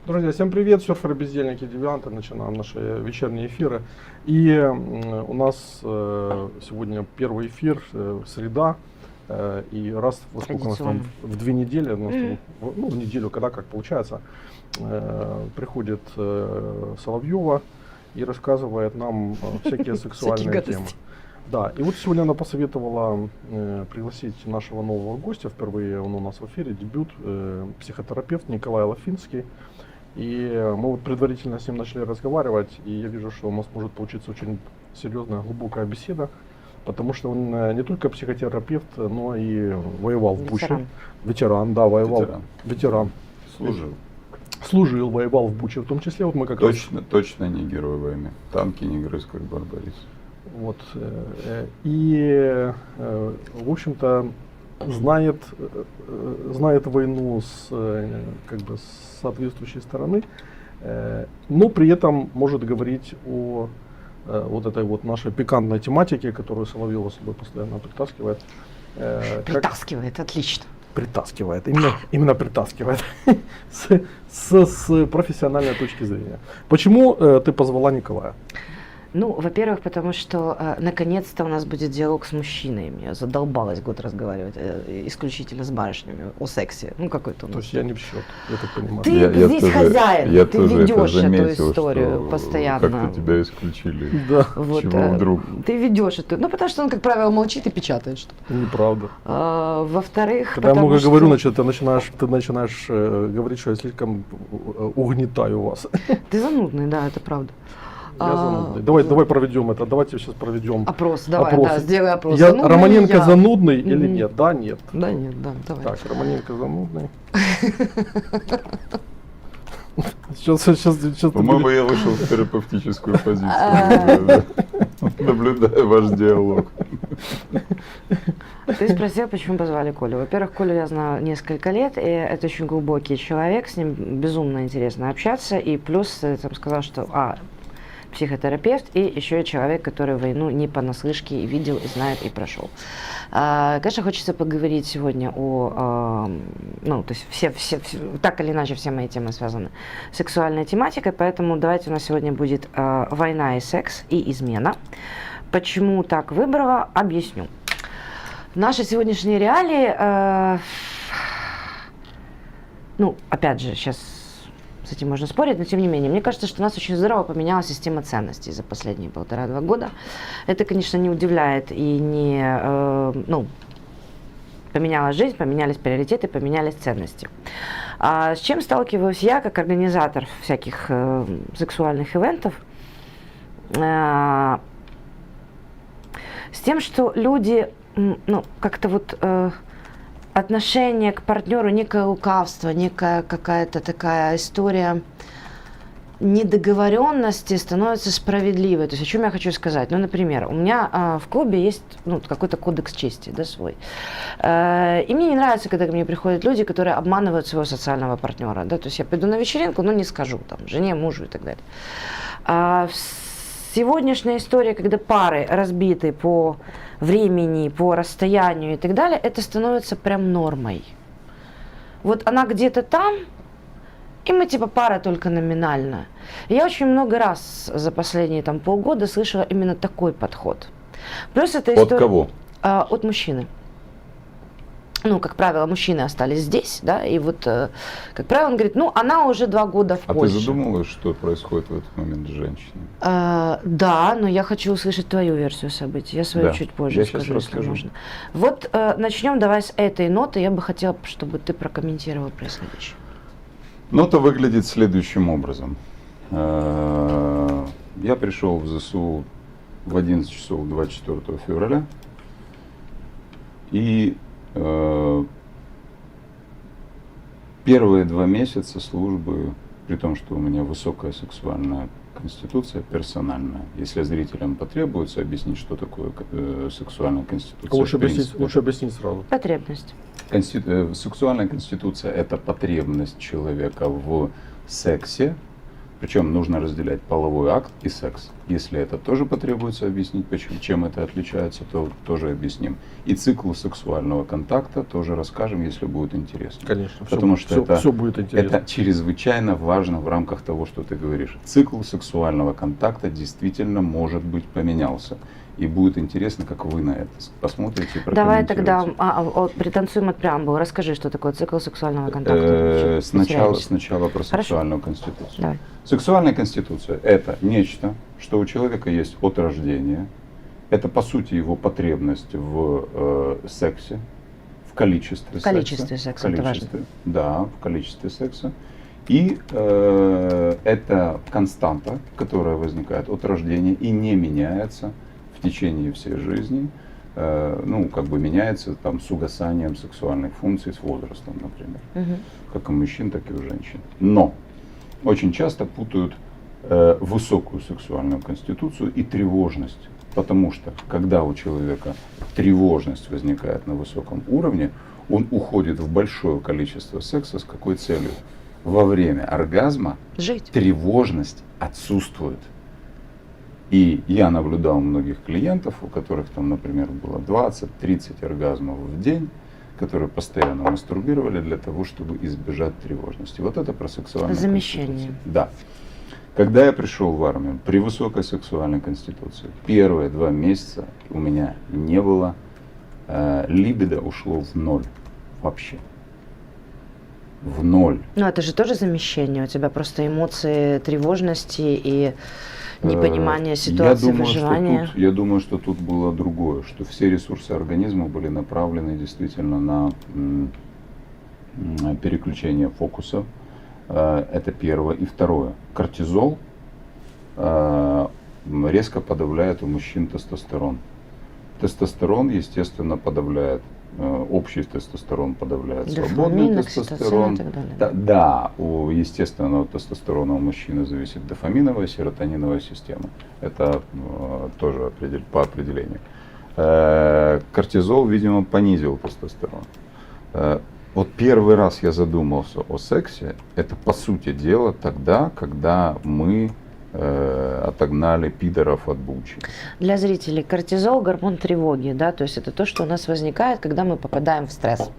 Друзья, всем привет, серферы, бездельники, девианты, начинаем наши вечерние эфиры. И у нас сегодня первый эфир, среда, и раз, во сколько у нас там, в 2 недели, ну, в неделю, когда как получается, приходит Соловьева и рассказывает нам всякие сексуальные темы. Да, и вот сегодня она посоветовала пригласить нашего нового гостя, впервые он у нас в эфире, дебют, психотерапевт Николай Лафинский. И мы вот предварительно с ним начали разговаривать, и я вижу, что у нас может получиться очень серьезная, глубокая беседа, потому что он не только психотерапевт, но и воевал в Буче. Ветеран, да, воевал. Ветеран. Служил, воевал в Буче, в том числе. Вот мы как точно не герой войны. Танки не грыз, как Барбарис. Вот. И, в общем-то, знает войну с, как бы, с соответствующей стороны, но при этом может говорить о вот этой вот нашей пикантной тематике, которую Соловьева с собой постоянно притаскивает. Притаскивает, отлично. Притаскивает, именно притаскивает с профессиональной точки зрения. Почему ты позвала Николая? Ну, во-первых, потому что наконец-то у нас будет диалог с мужчиной. Я задолбалась год разговаривать исключительно с барышнями о сексе. Ну, какой-то. То есть я не в счет, я так понимаю. Ты здесь хозяин, я ты тоже ведешь заметил, эту историю постоянно. Как-то тебя исключили. Да. Вот, чего вдруг? Ты ведешь эту. Ну, потому что он, как правило, молчит и печатает что-то. Неправда. Во-вторых, когда я много говорю, значит, ты начинаешь говорить, что я слишком угнетаю вас. Ты занудный, да, это правда. Я занудный. Давай проведем это. Давайте сейчас проведем опрос. Давай, да, сделай опрос. Романенко занудный или нет? Да, нет. Да, нет, да, давай. Так, Романенко занудный. Сейчас. По-моему, я вышел в терапевтическую позицию, наблюдая ваш диалог. Ты спросил, почему позвали Колю. Во-первых, Колю я знаю несколько лет, и это очень глубокий человек, с ним безумно интересно общаться, и плюс ты там сказал, что психотерапевт и еще и человек, который войну не понаслышке и видел, и знает, и прошел. Конечно, хочется поговорить сегодня о, то есть все, так или иначе все мои темы связаны с сексуальной тематикой, поэтому давайте у нас сегодня будет война и секс, и измена. Почему так выбрала, объясню. Наши сегодняшние реалии, опять же, сейчас с этим можно спорить, но тем не менее, мне кажется, что у нас очень здорово поменялась система ценностей за последние 1,5-2 года. Это, конечно, не удивляет и не, поменялась жизнь, поменялись приоритеты, поменялись ценности. С чем сталкиваюсь я, как организатор всяких сексуальных ивентов? С тем, что люди, как-то вот отношение к партнеру, некое лукавство, некая какая-то такая история недоговоренности становится справедливой. То есть о чем я хочу сказать? Ну, например, у меня в клубе есть какой-то кодекс чести, да, свой. И мне не нравится, когда ко мне приходят люди, которые обманывают своего социального партнера. Да? То есть я пойду на вечеринку, но не скажу там жене, мужу и так далее. Сегодняшняя история, когда пары разбиты по времени, по расстоянию и так далее, это становится прям нормой. Вот она где-то там, и мы типа пара только номинально. Я очень много раз за последние полгода слышала именно такой подход. Плюс это история... От кого? От мужчины. Как правило, мужчины остались здесь, да, и вот, как правило, он говорит, она уже 2 года в Польше. А ты задумываешь, что происходит в этот момент с женщиной? Да, но я хочу услышать твою версию событий, я свою чуть позже скажу, если нужно. Вот начнем давай с этой ноты, я бы хотела, чтобы ты прокомментировал происходящее. Нота выглядит следующим образом. Я пришел в ЗСУ в 11 часов 24 февраля, и первые 2 месяца службы, при том, что у меня высокая сексуальная конституция, персональная. Если зрителям потребуется объяснить, что такое сексуальная конституция. Лучше объяснить сразу. Потребность. Сексуальная конституция – это потребность человека в сексе, Причем нужно разделять половой акт и секс. Если это тоже потребуется объяснить, чем это отличается, то тоже объясним. И цикл сексуального контакта тоже расскажем, если будет интересно. Конечно, Потому что все будет интересно. это чрезвычайно важно в рамках того, что ты говоришь. Цикл сексуального контакта действительно, может быть, поменялся. И будет интересно, как вы на это посмотрите и Давай прокомментируете. тогда пританцуем от преамбулы. Расскажи, что такое цикл сексуального контакта. Сначала про Хорошо. сексуальную конституцию. Давай. Сексуальная конституция – это нечто, что у человека есть от рождения. Это, по сути, его потребность в сексе, в количестве секса. В количестве секса, это важно. Да, в количестве секса. И это константа, которая возникает от рождения и не меняется в течение всей жизни. Меняется там с угасанием сексуальных функций, с возрастом, например. Мгм. Как у мужчин, так и у женщин. Но очень часто путают высокую сексуальную конституцию и тревожность. Потому что, когда у человека тревожность возникает на высоком уровне, он уходит в большое количество секса. С какой целью? Во время оргазма Жить. тревожность отсутствует. И я наблюдал многих клиентов, у которых там, например, было 20-30 оргазмов в день, которые постоянно мастурбировали для того, чтобы избежать тревожности. Вот это про сексуальную Замещение. конституцию. Да. Когда я пришел в армию при высокой сексуальной конституции, первые 2 месяца у меня не было, либидо ушло в ноль вообще. В ноль. Ну, это же тоже замещение. У тебя просто эмоции тревожности и непонимание ситуации, выживания. Я думаю, что тут было другое, что все ресурсы организма были направлены действительно на переключение фокуса. Это первое. И второе. Кортизол резко подавляет у мужчин тестостерон. Тестостерон, естественно, подавляет, общий тестостерон подавляет свободный Дофамин, тестостерон. окситоцин и так далее. Да, у естественного тестостерона у мужчины зависит дофаминовая, серотониновая система. Это тоже по определению. Кортизол, видимо, понизил тестостерон. Вот первый раз я задумался о сексе, это по сути дела тогда, когда мы отогнали пидоров от Бучи. Для зрителей кортизол – гормон тревоги, да, то есть это то, что у нас возникает, когда мы попадаем в стресс.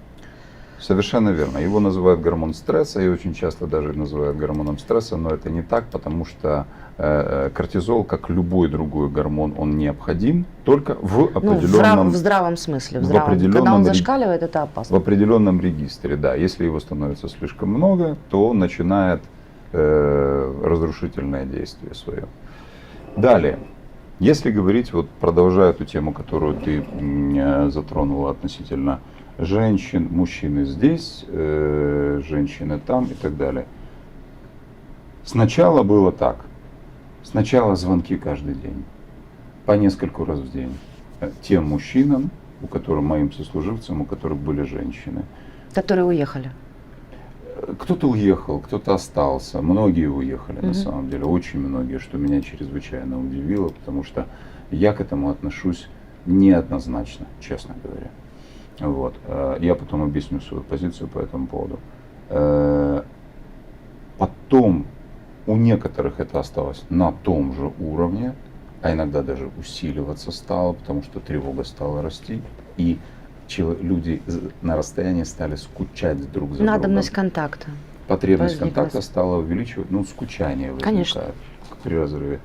Совершенно верно. Его называют гормон стресса и очень часто даже называют гормоном стресса, но это не так, потому что кортизол, как любой другой гормон, он необходим только в определенном, в здравом смысле. в определенном Когда он зашкаливает, это опасно. в определенном регистре. Да, если его становится слишком много, то он начинает разрушительное действие свое. Далее, если говорить, вот продолжая эту тему, которую ты затронула относительно женщин, мужчины здесь, женщины там и так далее. Сначала было так. Сначала звонки каждый день, по нескольку раз в день, тем мужчинам, у которых, моим сослуживцам, у которых были женщины. Которые уехали. Кто-то уехал, кто-то остался, многие уехали на самом деле, очень многие, что меня чрезвычайно удивило, потому что я к этому отношусь неоднозначно, честно говоря. Вот. Я потом объясню свою позицию по этому поводу. Потом у некоторых это осталось на том же уровне, а иногда даже усиливаться стало, потому что тревога стала расти, и люди на расстоянии стали скучать друг за другом. Надобность контакта. Потребность возникла. контакта стала увеличивать, скучание возникает. Конечно. При разрыве.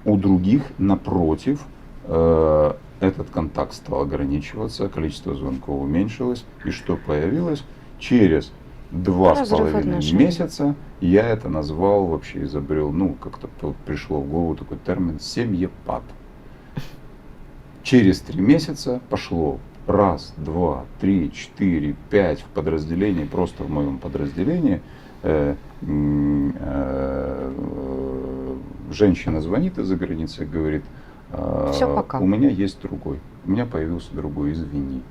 У других, напротив, этот контакт стал ограничиваться, количество звонков уменьшилось, и что появилось? Через 2,5 отношений. месяца я это назвал, вообще изобрел, как-то пришло в голову такой термин семьепад. Через 3 месяца пошло 1, 2, 3, 4, 5 в подразделении, просто в моем подразделении. Женщина звонит из-за границы и говорит: Всё, пока. у меня есть другой, у меня появился другой, извини.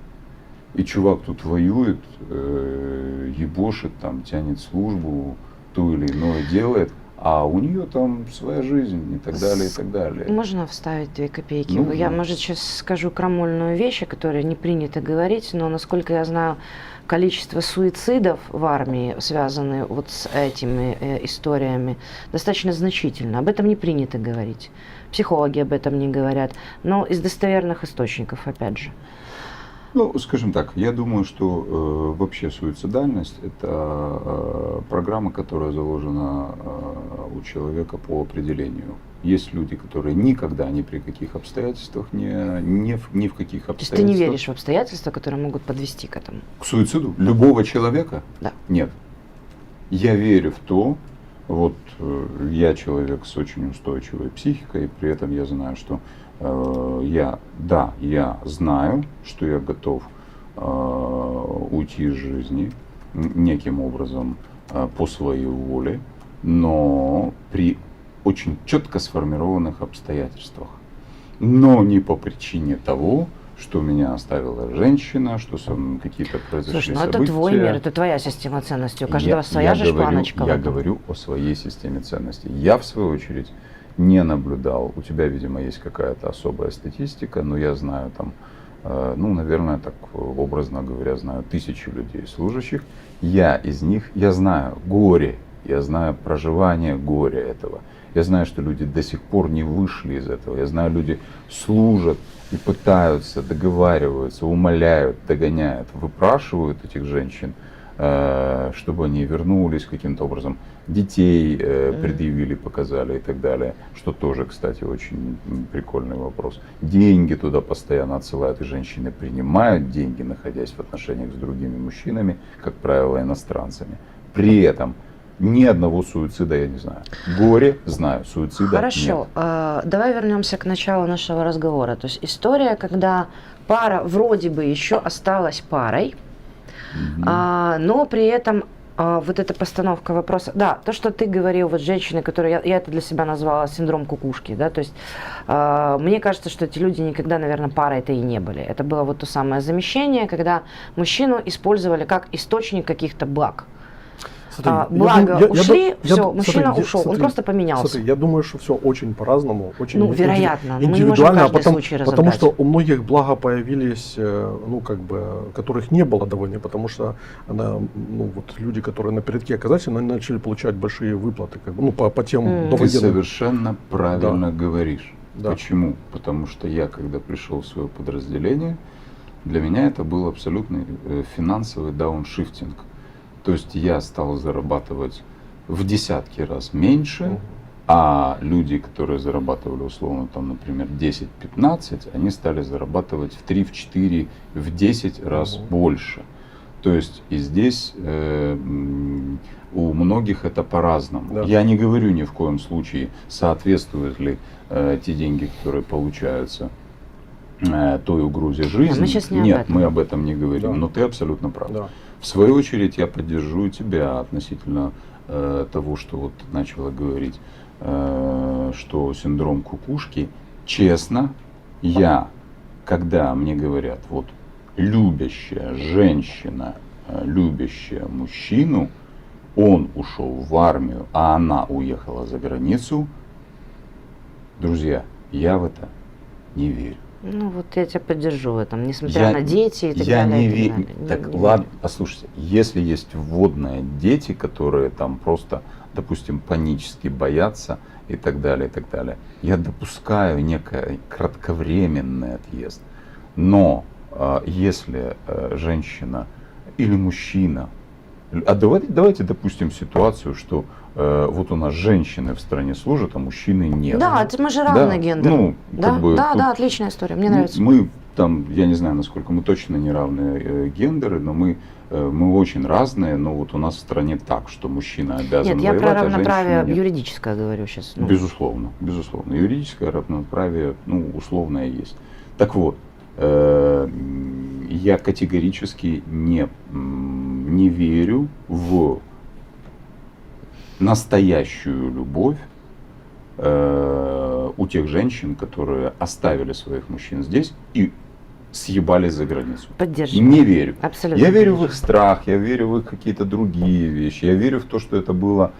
И чувак тут воюет, ебошит, там, тянет службу, то или иное делает, а у нее там своя жизнь и так далее, и так далее. Можно вставить 2 копейки? Нужно. Я, может, сейчас скажу крамольную вещь, о которой не принято говорить, но, насколько я знаю, количество суицидов в армии, связанные вот с этими историями, достаточно значительно. Об этом не принято говорить. Психологи об этом не говорят, но из достоверных источников, опять же. Ну, скажем так, я думаю, что вообще суицидальность – это программа, которая заложена у человека по определению. Есть люди, которые никогда, ни при каких обстоятельствах, ни в каких То есть обстоятельствах… ты не веришь в обстоятельства, которые могут подвести к этому? К суициду любого человека? Да. Нет. Я верю в то, вот я человек с очень устойчивой психикой, при этом я знаю, что я знаю, что я готов уйти из жизни неким образом по своей воле, но при очень четко сформированных обстоятельствах. Но не по причине того, что меня оставила женщина, что со мной какие-то произошли Слушай, ну события. это твой мир, это твоя система ценностей. У каждого своя же планочка. Я говорю о своей системе ценностей. Я, в свою очередь, не наблюдал. У тебя, видимо, есть какая-то особая статистика, но я знаю там, наверное, так образно говоря, знаю тысячи людей служащих. Я из них, я знаю горе, я знаю проживание горя этого. Я знаю, что люди до сих пор не вышли из этого. Я знаю, люди служат и пытаются, договариваются, умоляют, догоняют, выпрашивают этих женщин, чтобы они вернулись каким-то образом, детей предъявили, показали и так далее. Что тоже, кстати, очень прикольный вопрос. Деньги туда постоянно отсылают, и женщины принимают деньги, находясь в отношениях с другими мужчинами, как правило, иностранцами. При этом ни одного суицида я не знаю. Горе знаю, суицида Хорошо, нет. давай вернемся к началу нашего разговора. То есть история, когда пара вроде бы еще осталась парой, но при этом вот эта постановка вопроса, да, то, что ты говорил, вот женщины, которые, я это для себя назвала синдром кукушки, да, то есть мне кажется, что эти люди никогда, наверное, парой-то и не были. Это было вот то самое замещение, когда мужчину использовали как источник каких-то благ. Смотри, Благо ушли, все, смотри, мужчина ушел, он смотри, просто поменялся. Смотри, я думаю, что все очень по-разному, очень Ну, вероятно, но мы не можем индивидуально, каждый случай потому разобрать. что у многих блага появились, которых не было до войны, потому что вот люди, которые на передке оказались, они начали получать большие выплаты, по тем Ты довоенным. совершенно правильно говоришь. Да. Почему? Потому что я, когда пришел в свое подразделение, для меня это был абсолютный финансовый дауншифтинг. То есть я стал зарабатывать в десятки раз меньше, а люди, которые зарабатывали условно, там, например, 10-15, они стали зарабатывать в 3, в 4, в 10 раз больше. То есть и здесь у многих это по-разному. Да. Я не говорю ни в коем случае, соответствуют ли те деньги, которые получаются той угрозе жизни. мы сейчас не об Нет, этом. мы об этом не говорим, Да. но ты абсолютно прав. Да. В свою очередь я поддержу тебя относительно того, что вот ты начала говорить, что синдром кукушки. Честно, когда мне говорят, вот любящая женщина, любящая мужчину, он ушел в армию, а она уехала за границу, друзья, я в это не верю. Ну вот я тебя поддержу в этом, несмотря на дети и так я далее. не и так верю. далее. Так, Не ладно, верю. послушайте, если есть вводные дети, которые там просто, допустим, панически боятся и так далее, я допускаю некий кратковременный отъезд. Но если женщина или мужчина, давайте допустим ситуацию, что вот у нас женщины в стране служат, а мужчины нет. Да, это мы же равный гендер. Ну, да, как бы, да, тут да, отличная история, мне нравится. мы там, я не знаю, насколько мы точно не равные гендеры, но мы очень разные, но вот у нас в стране так, что мужчина обязан Нет, я воевать, про равноправие а женщина нет. юридическое говорю сейчас. Ну. Безусловно. Юридическое равноправие, условное есть. Так вот, я категорически не верю в настоящую любовь у тех женщин, которые оставили своих мужчин здесь и съебались за границу. Поддерживаю. Не верю. Абсолютно. Я верю в их поддерживаю. страх, я верю в их какие-то другие вещи. Я верю в то, что это было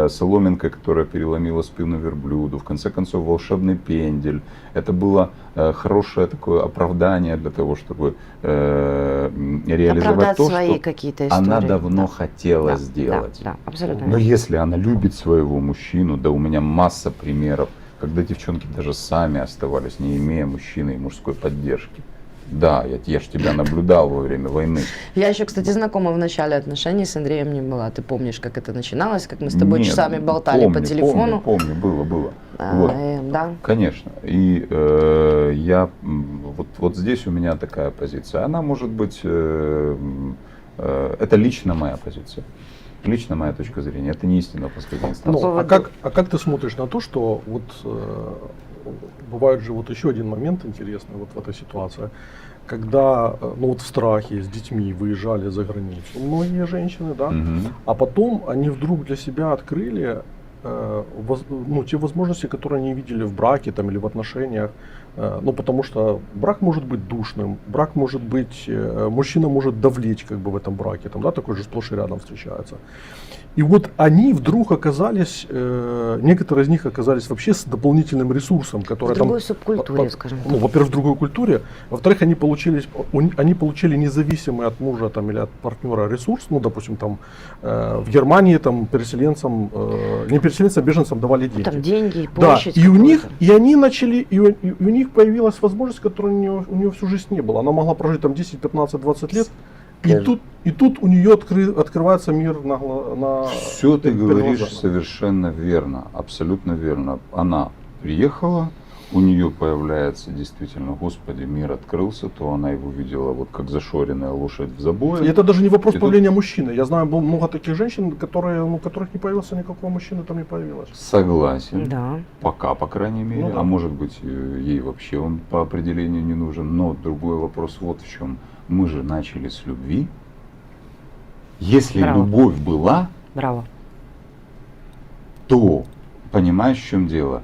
соломинка, которая переломила спину верблюду. В конце концов, волшебный пендель. Это было хорошее такое оправдание для того, чтобы реализовать Оправдать то, свои что какие-то истории. она давно Да. хотела Да, сделать. Да, абсолютно. Но верно. если она любит своего мужчину, да у меня масса примеров, когда девчонки даже сами оставались, не имея мужчины и мужской поддержки. Да, я ж тебя наблюдал во время войны. Я еще, кстати, знакома в начале отношений с Андреем не была. Ты помнишь, как это начиналось, как мы с тобой Нет, часами болтали помню, по телефону? Помню, было. А, Вот. да. Конечно. И вот здесь у меня такая позиция. Она может быть, это лично моя позиция. Лично моя точка зрения. Это не истина в последней инстанции. Ну, поводу- а как ты смотришь на то, что вот бывает же вот еще один момент интересный вот в этой ситуации, когда ну вот в страхе с детьми выезжали за границу многие женщины, да, Мгм. а потом они вдруг для себя открыли ну, те возможности, которые они видели в браке там, или в отношениях. Ну, потому что брак может быть душным, брак может быть, мужчина может давлеть как бы в этом браке, там, да, такой же сплошь и рядом встречается. И вот они вдруг оказались, некоторые из них оказались вообще с дополнительным ресурсом, В который другой там, субкультуре, скажем так. ну, во-первых, в другой культуре, во-вторых, они получили независимый от мужа там, или от партнера ресурс, ну, допустим, там в Германии там переселенцам, не переселенцам, а беженцам давали деньги. Там деньги, Да, площадь. и у них, какую-то. и они начали, и у них появилась возможность, которой у нее всю жизнь не было. Она могла прожить там 10, 15, 20 лет, и тут у нее открывается мир на Все ты перед говоришь глазами. совершенно верно, абсолютно верно. Она приехала, у нее появляется действительно, Господи, мир открылся, то она его видела вот как зашоренная лошадь в забое. И это даже не вопрос И тут- появления мужчины. Я знаю много таких женщин, которые, у которых не появился никакого мужчины, там не появилось. Согласен. Да. Пока, по крайней мере. Ну да. А может быть, ей вообще он по определению не нужен. Но другой вопрос вот в чем. Мы же начали с любви. Если Браво. любовь была, Браво. то, понимаешь, в чем дело?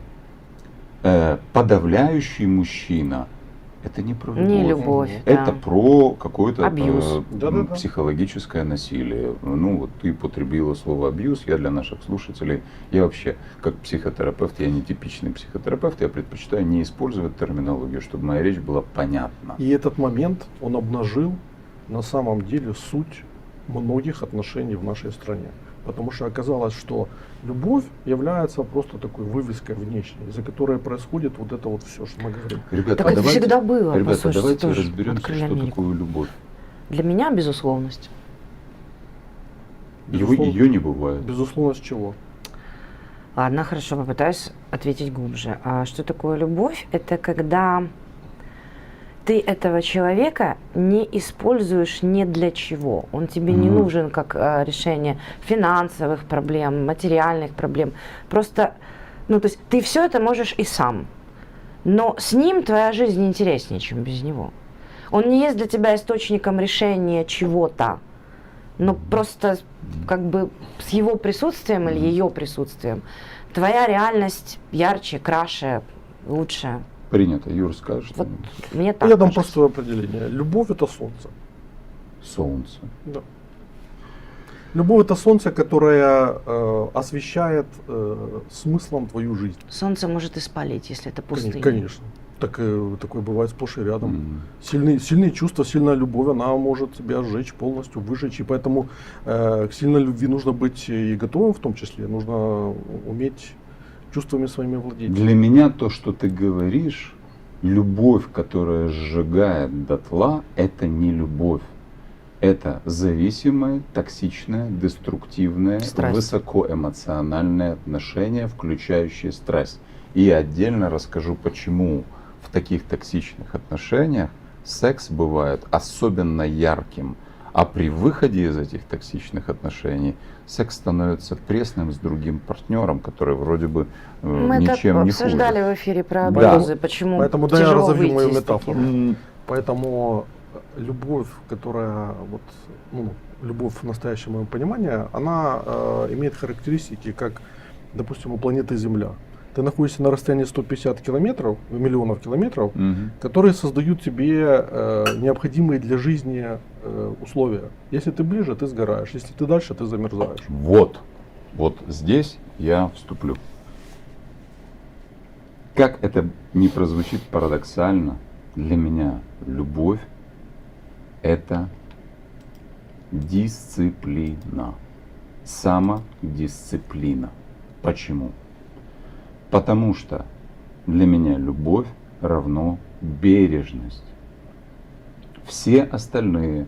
Подавляющий мужчина — это не про любовь. Не любовь. Это да. про какое-то Абьюз. Да-да-да. психологическое насилие. Ну вот ты употребила слово абьюз, я для наших слушателей, я вообще как психотерапевт, я не типичный психотерапевт, я предпочитаю не использовать терминологию, чтобы моя речь была понятна. И этот момент, он обнажил на самом деле суть многих отношений в нашей стране. Потому что оказалось, что любовь является просто такой вывеской внешней, за которой происходит вот это вот все, что мы говорим. Ребята, Так это давайте, всегда было, ребята, послушайте, давайте тоже разберемся, открыли что Америку. такое любовь. Для меня безусловность. Ее не бывает. Безусловно, с чего? Ладно, хорошо, попытаюсь ответить глубже. А что такое любовь? Это когда ты этого человека не используешь ни для чего. Он тебе не Мгм. нужен как решение финансовых проблем, материальных проблем. Просто, ну, то есть ты все это можешь и сам. Но с ним твоя жизнь интереснее, чем без него. Он не есть для тебя источником решения чего-то, но просто как бы с его присутствием или ее присутствием твоя реальность ярче, краше, лучше. Принято. Юр, скажешь? Вот что-нибудь? мне так Я дам кажется. простое определение. Любовь — это солнце. Солнце. Да. Любовь — это солнце, которое освещает смыслом твою жизнь. Солнце может и спалить, если это пустыня. Конечно. Такое бывает сплошь и рядом. М. Сильные чувства, сильная любовь, она может тебя сжечь полностью, выжечь. И поэтому к сильной любви нужно быть и готовым в том числе. Нужно уметь чувствами своими владеть. Для меня то, что ты говоришь, любовь, которая сжигает дотла, это не любовь. Это зависимое, токсичное, деструктивное, Страсть. высокоэмоциональное отношение, включающее страсть. И я отдельно расскажу, почему в таких токсичных отношениях секс бывает особенно ярким. А при выходе из этих токсичных отношений секс становится пресным с другим партнером, который вроде бы Мы это ничем не обсуждали хуже. в эфире про Да. абьюзы, почему Поэтому да, я тяжело разовью выйти мою из метафору. таких. Поэтому любовь, которая вот, ну, любовь в настоящем моем понимании, она имеет характеристики, как, допустим, у планеты Земля. Ты находишься на расстоянии 150 километров, миллионов километров, Мгм. которые создают тебе необходимые для жизни условия. Если ты ближе, ты сгораешь. Если ты дальше, ты замерзаешь. Вот здесь я вступлю. Как это не прозвучит парадоксально, для меня любовь — это дисциплина, самодисциплина. Почему? Потому что для меня любовь равно бережность. Все остальные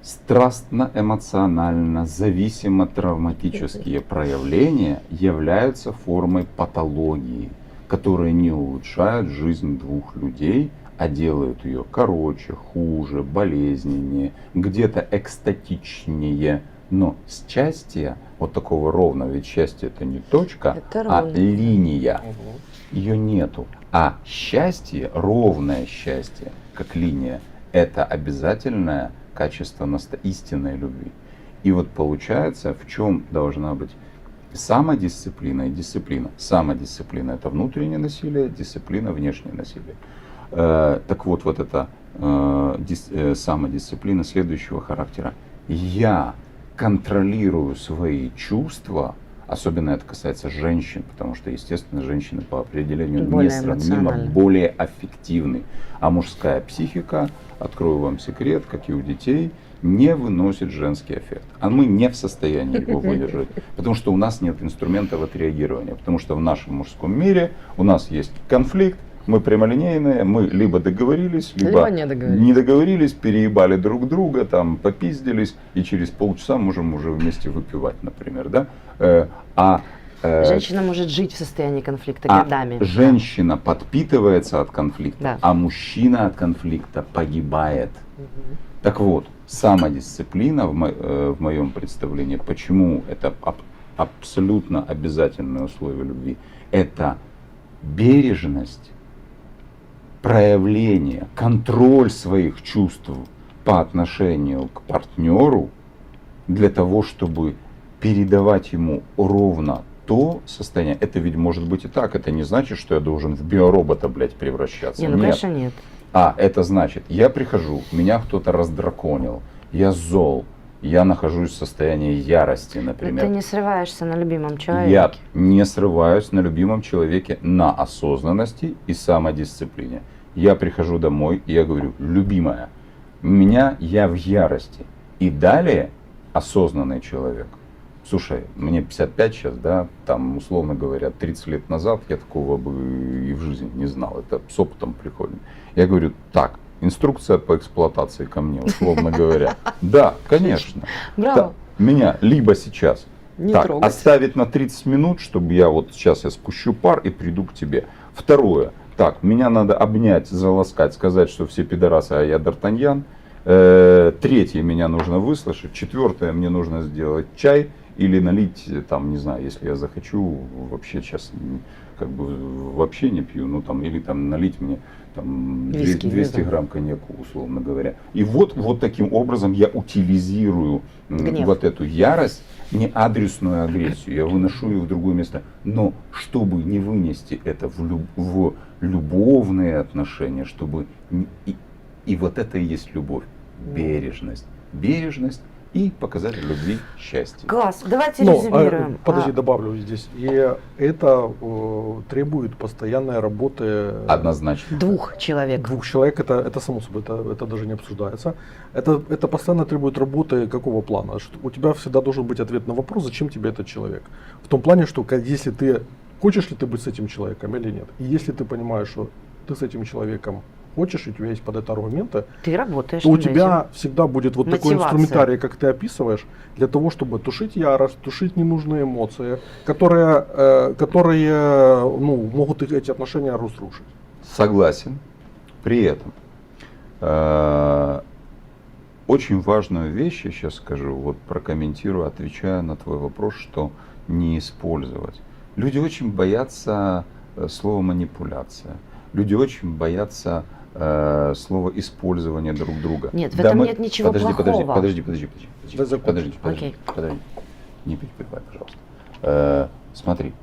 страстно-эмоционально, зависимо-травматические проявления являются формой патологии, которые не улучшают жизнь двух людей, а делают ее короче, хуже, болезненнее, где-то экстатичнее. Но счастье, вот такого ровного, ведь счастье это не точка, Это а ровно. линия. Ее нету. А счастье, ровное счастье, как линия, это обязательное качество истинной любви. И вот получается, в чем должна быть самодисциплина и дисциплина. Самодисциплина — это внутреннее насилие, дисциплина — внешнее насилие. Так вот, вот эта самодисциплина следующего характера. Я контролирую свои чувства, особенно это касается женщин, потому что, естественно, женщины по определению Более несравнимо эмоциональны. более аффективны. А мужская психика, открою вам секрет, как и у детей, не выносит женский аффект. А мы не в состоянии его выдержать, потому что у нас нет инструментов отреагирования. Потому что в нашем мужском мире у нас есть конфликт, мы прямолинейные, мы либо договорились, либо не договорились, переебали друг друга, там попиздились, и через полчаса можем уже вместе выпивать, например, да? Женщина может жить в состоянии конфликта годами. Женщина подпитывается от конфликта, Да. а мужчина от конфликта погибает. Мгм. Так вот, самодисциплина в моем представлении, почему это абсолютно обязательное условие любви, это бережность, проявление, контроль своих чувств по отношению к партнеру для того, чтобы передавать ему ровно то состояние. Это ведь может быть и так. Это не значит, что я должен в биоробота, блядь, превращаться. Не, ну Нет. конечно нет. Это значит, я прихожу, меня кто-то раздраконил, я зол, я нахожусь в состоянии ярости, Но например. ты не срываешься на любимом человеке. Я не срываюсь на любимом человеке на осознанности и самодисциплине. Я прихожу домой, и я говорю: любимая, я в ярости. И далее осознанный человек. Слушай, мне 55 сейчас, да, там, условно говоря, 30 лет назад я такого бы и в жизни не знал. Это с опытом приходит. Я говорю: так, инструкция по эксплуатации ко мне, условно говоря. Да, конечно. Браво. Меня либо сейчас Не так, трогать. оставить на 30 минут, чтобы я вот сейчас я спущу пар и приду к тебе. Второе, так, меня надо обнять, заласкать, сказать, что все пидорасы, а я Д'Артаньян. Третье, меня нужно выслушать. Четвертое, мне нужно сделать чай или налить, там, не знаю, если я захочу, вообще сейчас как бы вообще не пью, ну там, или там налить мне там, Виски, 200 вино. грамм коньяку, условно говоря. И вот таким образом я утилизирую Гнев. вот эту ярость, не адресную агрессию, я выношу ее в другое место. Но чтобы не вынести это в любовные отношения, чтобы и вот это и есть любовь, бережность. Бережность и показатель любви — счастье. Класс. Давайте Ну, резюмируем. подожди, добавлю здесь. И это требует постоянной работы Однозначно. Двух человек. двух человек. Это само собой, это даже не обсуждается. Это постоянно требует работы какого плана? Что у тебя всегда должен быть ответ на вопрос, зачем тебе этот человек. В том плане, что если ты хочешь ли ты быть с этим человеком или нет. И если ты понимаешь, что ты с этим человеком хочешь, и у тебя есть под это аргументы, Ты работаешь то у над тебя этим. всегда будет вот такой Мотивация. инструментарий, как ты описываешь, для того, чтобы тушить ярость, тушить ненужные эмоции, которые могут эти отношения разрушить. Согласен. При этом очень важную вещь я сейчас скажу, вот прокомментирую, отвечая на твой вопрос, что не использовать. Люди очень боятся слова манипуляция. Люди очень боятся слова использования друг друга. Нет, в этом нет ничего плохого. Подожди. Окей. Не перебивай, пожалуйста. Смотри.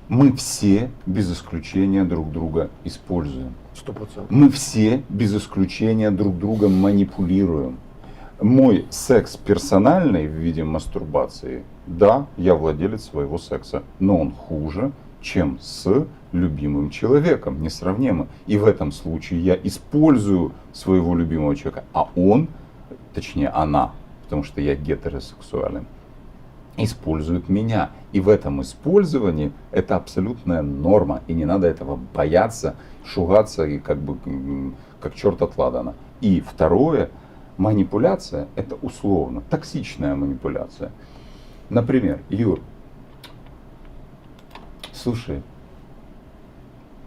Мы все без исключения друг друга используем. 100%. Мы все без исключения друг друга манипулируем. Мой секс персональный в виде мастурбации, да, я владелец своего секса, но он хуже, чем с любимым человеком, несравнимо. И в этом случае я использую своего любимого человека, а он, точнее она, потому что я гетеросексуален, использует меня. И в этом использовании это абсолютная норма. И не надо этого бояться, шугаться и как бы как черт от ладана. И второе, манипуляция это условно, токсичная манипуляция. Например, Юр, слушай,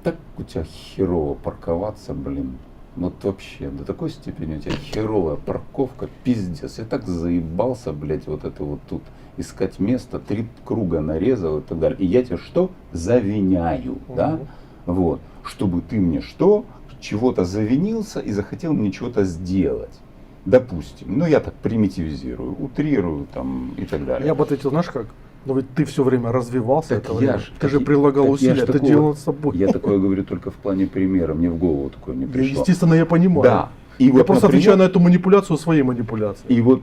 так у тебя херово парковаться, блин. Вот вообще, до такой степени у тебя херовая парковка, пиздец. Я так заебался, блядь, вот это вот тут искать место, 3 круга нарезал и так далее. И я тебе что? Завиняю, да? Вот. Чтобы ты мне что? Чего-то завинился и захотел мне чего-то сделать. Допустим. Ну, я так примитивизирую, утрирую там и так далее. Я бы ответил, знаешь как? Но ведь ты все время развивался, Так это я время. ж- Ты так же я- прилагал так я усилия, ж ты такого- делал с собой. Я такое говорю только в плане примера, мне в голову такое не пришло. Естественно, я понимаю. Да. И Я вот, просто например, отвечаю на эту манипуляцию своей манипуляцией. И вот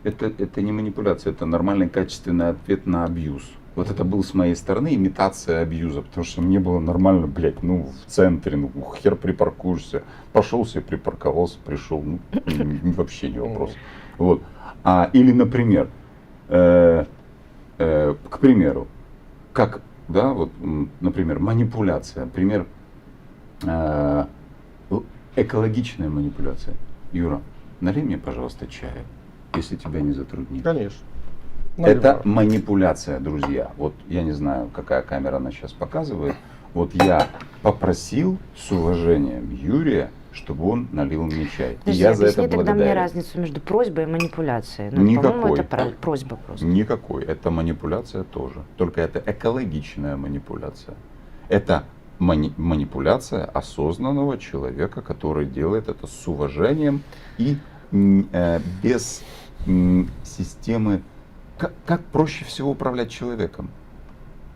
это не манипуляция, это нормальный качественный ответ на абьюз. Вот это был с моей стороны имитация абьюза, потому что мне было нормально, блядь, ну в центре, ну хер припаркуешься, пошел себе припарковался, пришел, ну вообще не вопрос. Вот. Или, например, к примеру, как, да, вот, например, манипуляция, пример, экологичная манипуляция. Юра, налей мне, пожалуйста, чая, если тебя не затруднит. Конечно. Это манипуляция, друзья. Вот я не знаю, какая камера она сейчас показывает. Вот я попросил с уважением Юрия, чтобы он налил мне чай. И Подожди, я за это объясни тогда мне благодарен. разницу между просьбой и манипуляцией. Ну, Никакой. по-моему, это просьба просто. Никакой. Это манипуляция тоже. Только это экологичная манипуляция. Это манипуляция осознанного человека, который делает это с уважением и без системы. Как проще всего управлять человеком?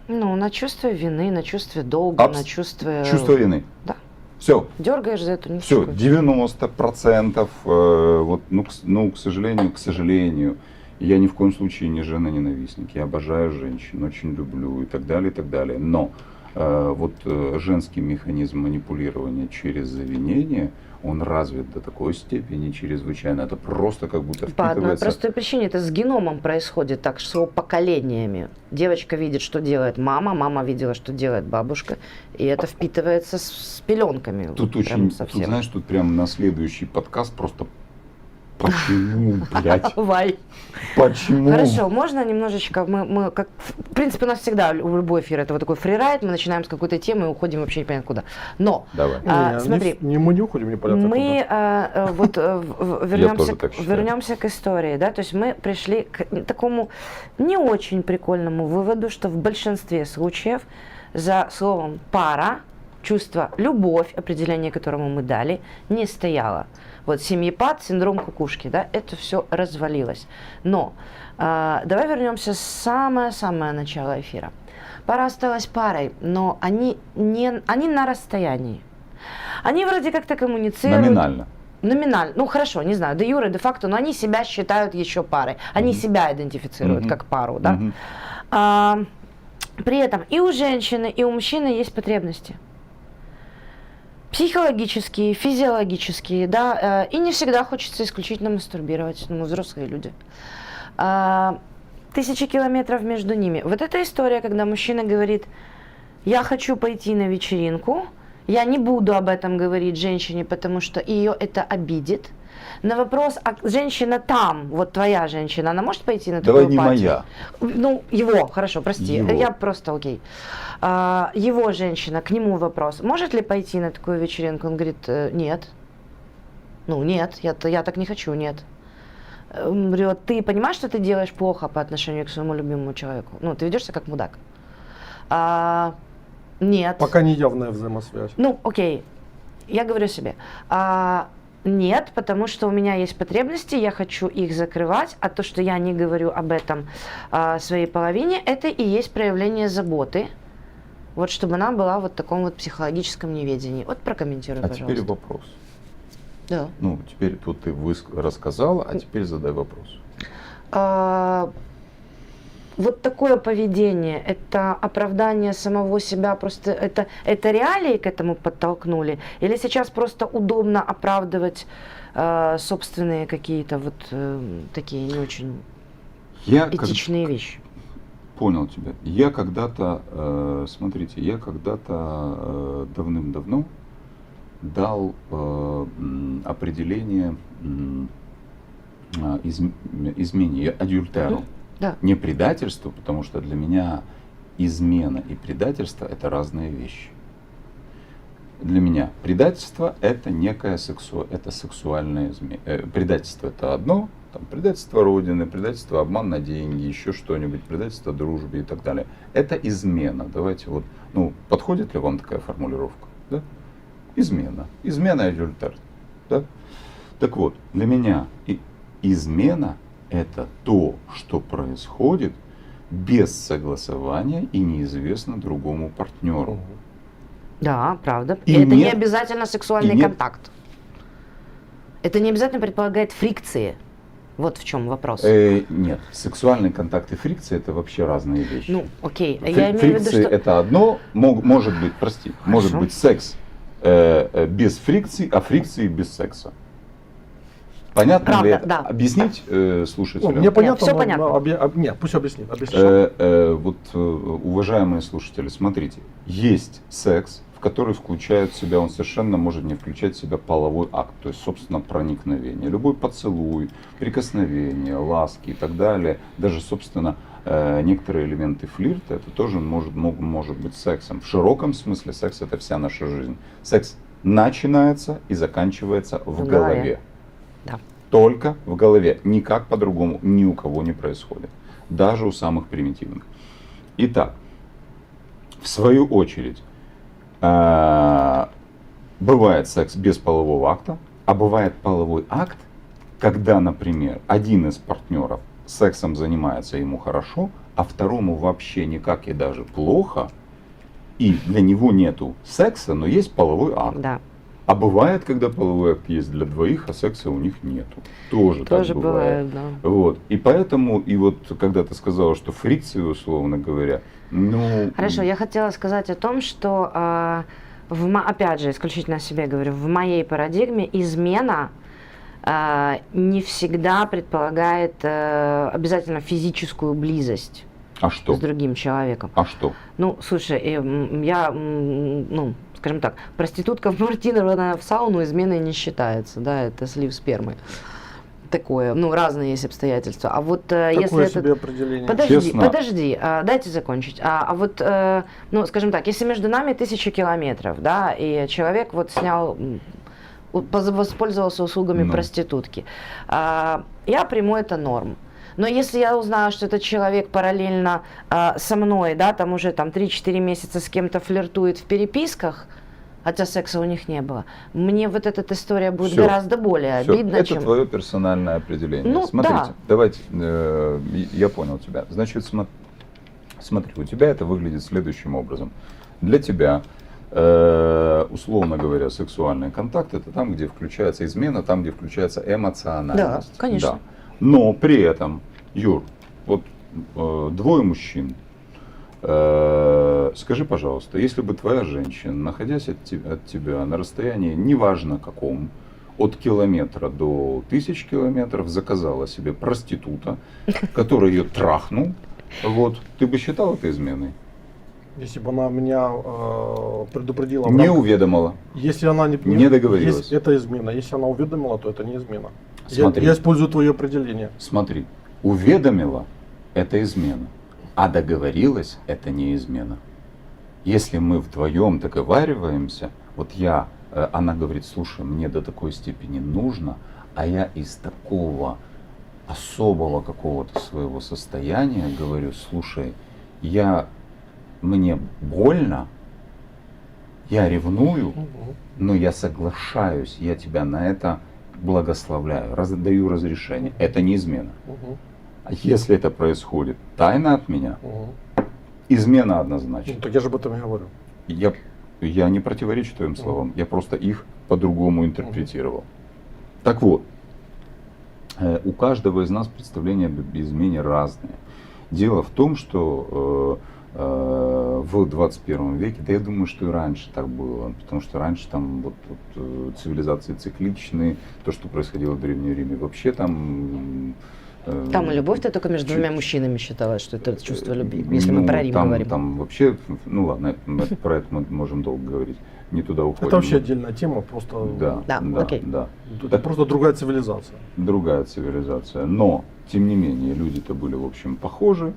Ну, на чувстве вины, на чувстве долга, на чувстве... Чувство вины. Да. Все. Дергаешь за эту Все, ниточку. 90%, вот, к сожалению, я ни в коем случае не жена-ненавистник. Я обожаю женщин, очень люблю и так далее, и так далее. Но женский механизм манипулирования через завинение, он развит до такой степени чрезвычайно. Это просто как будто По одной впитывается. простой причине, это с геномом происходит так, что поколениями. Девочка видит, что делает мама, мама видела, что делает бабушка, и это впитывается с пеленками. Тут прям очень, совсем. тут знаешь, тут прям на следующий подкаст просто почему, блядь, Давай. почему? Хорошо, можно немножечко, мы как, в принципе, у нас всегда у любой эфир это вот такой фрирайд, мы начинаем с какой-то темы и уходим вообще непонятно куда. Но, Давай. смотри, мы не уходим непонятно мы тоже так считаю. вернемся к истории, да, то есть мы пришли к такому не очень прикольному выводу, что в большинстве случаев за словом пара чувство любовь, определение которому мы дали, не стояло. Вот семьепад, синдром кукушки, да, это все развалилось. Но давай вернемся с самое начала эфира. Пара осталась парой, но они на расстоянии. Они вроде как-то коммуницируют. Номинально. Номинально. Ну хорошо, не знаю, де юре, де факто, но они себя считают еще парой. Они себя идентифицируют как пару, да. При этом и у женщины, и у мужчины есть потребности. Психологические, физиологические, да, и не всегда хочется исключительно мастурбировать, мы взрослые люди. 1000 километров между ними. Вот эта история, когда мужчина говорит, я хочу пойти на вечеринку, я не буду об этом говорить женщине, потому что ее это обидит. На вопрос, а женщина там, вот твоя женщина, она может пойти на такую Давай не пати? моя. Ну, его, хорошо, прости, Его. я просто окей. Его женщина, к нему вопрос, может ли пойти на такую вечеринку? Он говорит, нет. Ну, нет, я так не хочу, нет. Он говорит, ты понимаешь, что ты делаешь плохо по отношению к своему любимому человеку? Ну, ты ведешься как мудак. Нет. Пока не явная взаимосвязь. Ну, окей, я говорю себе. Нет, потому что у меня есть потребности, я хочу их закрывать, а то, что я не говорю об этом своей половине, это и есть проявление заботы. Вот чтобы она была вот в таком вот психологическом неведении. Вот прокомментируй, А пожалуйста. теперь вопрос. Да. Ну, теперь тут ты рассказала, а теперь задай вопрос. Вот такое поведение, это оправдание самого себя, просто это реалии к этому подтолкнули? Или сейчас просто удобно оправдывать собственные какие-то вот такие не очень этичные вещи? Понял тебя. Я когда-то, смотрите, давным-давно дал определение измене, адюльтеру. Да. Не предательству, потому что для меня измена и предательство — это разные вещи. Для меня предательство — это некое сексуальное измена. Предательство — это одно, там, предательство родины, предательство, обман на деньги, еще что-нибудь, предательство дружбе и так далее. Это измена. Давайте вот, подходит ли вам такая формулировка? Да? Измена. Измена и адюльтер. Да? Так вот, для меня измена — это то, что происходит без согласования и неизвестно другому партнеру. Да, правда. И это не нет- обязательно сексуальный и нет- контакт. Это не обязательно предполагает фрикции. Вот в чем вопрос. Нет, сексуальный контакт и фрикция — это вообще разные вещи. Ну, окей. Я имею в виду, Фрикции — что... это одно, может быть, может быть секс без фрикции, а фрикции без секса. Понятно Правда, ли это? да. Объяснить слушателям? Мне понятно, всё но- понятно. но нет, пусть объяснит. Уважаемые слушатели, смотрите, есть секс, в который включает в себя, он совершенно может не включать в себя половой акт, то есть, собственно, проникновение. Любой поцелуй, прикосновение, ласки и так далее, даже, собственно, некоторые элементы флирта, это тоже может быть сексом. В широком смысле секс — это вся наша жизнь. Секс начинается и заканчивается в голове. Да. Только в голове. Никак по-другому ни у кого не происходит. Даже у самых примитивных. Итак, в свою очередь, бывает секс без полового акта, а бывает половой акт, когда, например, один из партнеров сексом занимается, ему хорошо, а второму вообще никак и даже плохо, и для него нету секса, но есть половой акт. Да. А бывает, когда половой акт есть для двоих, а секса у них нету. Тоже так бывает. бывает, да. Вот. И поэтому, и вот когда ты сказала, что фрикции, условно говоря, Хорошо, я хотела сказать о том, что, опять же, исключительно о себе говорю, в моей парадигме измена не всегда предполагает обязательно физическую близость А что? с другим человеком. А что? Ну, слушай, я, скажем так, проститутка вмартинованная в сауну изменой не считается, да, это слив спермы. Такое, разные есть обстоятельства. А вот если Такое это... себе определение. Честно. Подожди, дайте закончить. Вот, скажем так, если между нами 1000 километров, да, и человек вот снял, воспользовался услугами проститутки, я приму это норм. Но если я узнаю, что этот человек параллельно со мной, да, там уже 3-4 месяца с кем-то флиртует в переписках, хотя секса у них не было, мне вот эта история будет Всё. гораздо более Всё. обидна, Это чем... твое персональное определение. Ну, Смотрите, да. давайте, я понял тебя. Значит, смотри, у тебя это выглядит следующим образом. Для тебя, условно говоря, сексуальный контакт — это там, где включается измена, там, где включается эмоциональность. Да, конечно. Да. Но при этом, Юр, вот двое мужчин, скажи, пожалуйста, если бы твоя женщина, находясь от тебя на расстоянии, неважно каком, от километра до 1000 километров, заказала себе проститута, который ее трахнул, вот, ты бы считал это изменой? Если бы она меня предупредила... в Не рамках- уведомила. Если она Не договорилась. Это измена. Если она уведомила, то это не измена. Смотри. Я использую твое определение. Смотри, уведомила — это измена, а договорилась — это не измена. Если мы вдвоем договариваемся, вот она говорит: слушай, мне до такой степени нужно, а я из такого особого какого-то своего состояния говорю: слушай, мне больно, я ревную, но я соглашаюсь, я тебя на это благословляю, даю разрешение. Это не измена. Мгм. А если это происходит тайно от меня, Мгм. измена однозначно. Ну, так я же об этом и говорю. Я не противоречу твоим словам, я просто их по-другому интерпретировал. Так вот, у каждого из нас представления об измене разные. Дело в том, что в 21 веке, да я думаю, что и раньше так было, потому что раньше там цивилизации цикличные, то, что происходило в Древнем Риме, вообще там... Там и любовь-то только между двумя мужчинами считалась, что это чувство любви, если мы про Рим там, говорим. Там вообще, ну ладно, про это мы можем долго говорить, не туда уходим. Это вообще отдельная тема, просто Да, Да, да, окей. да. это просто другая цивилизация. Другая цивилизация. Но, тем не менее, люди-то были, в общем, похожи.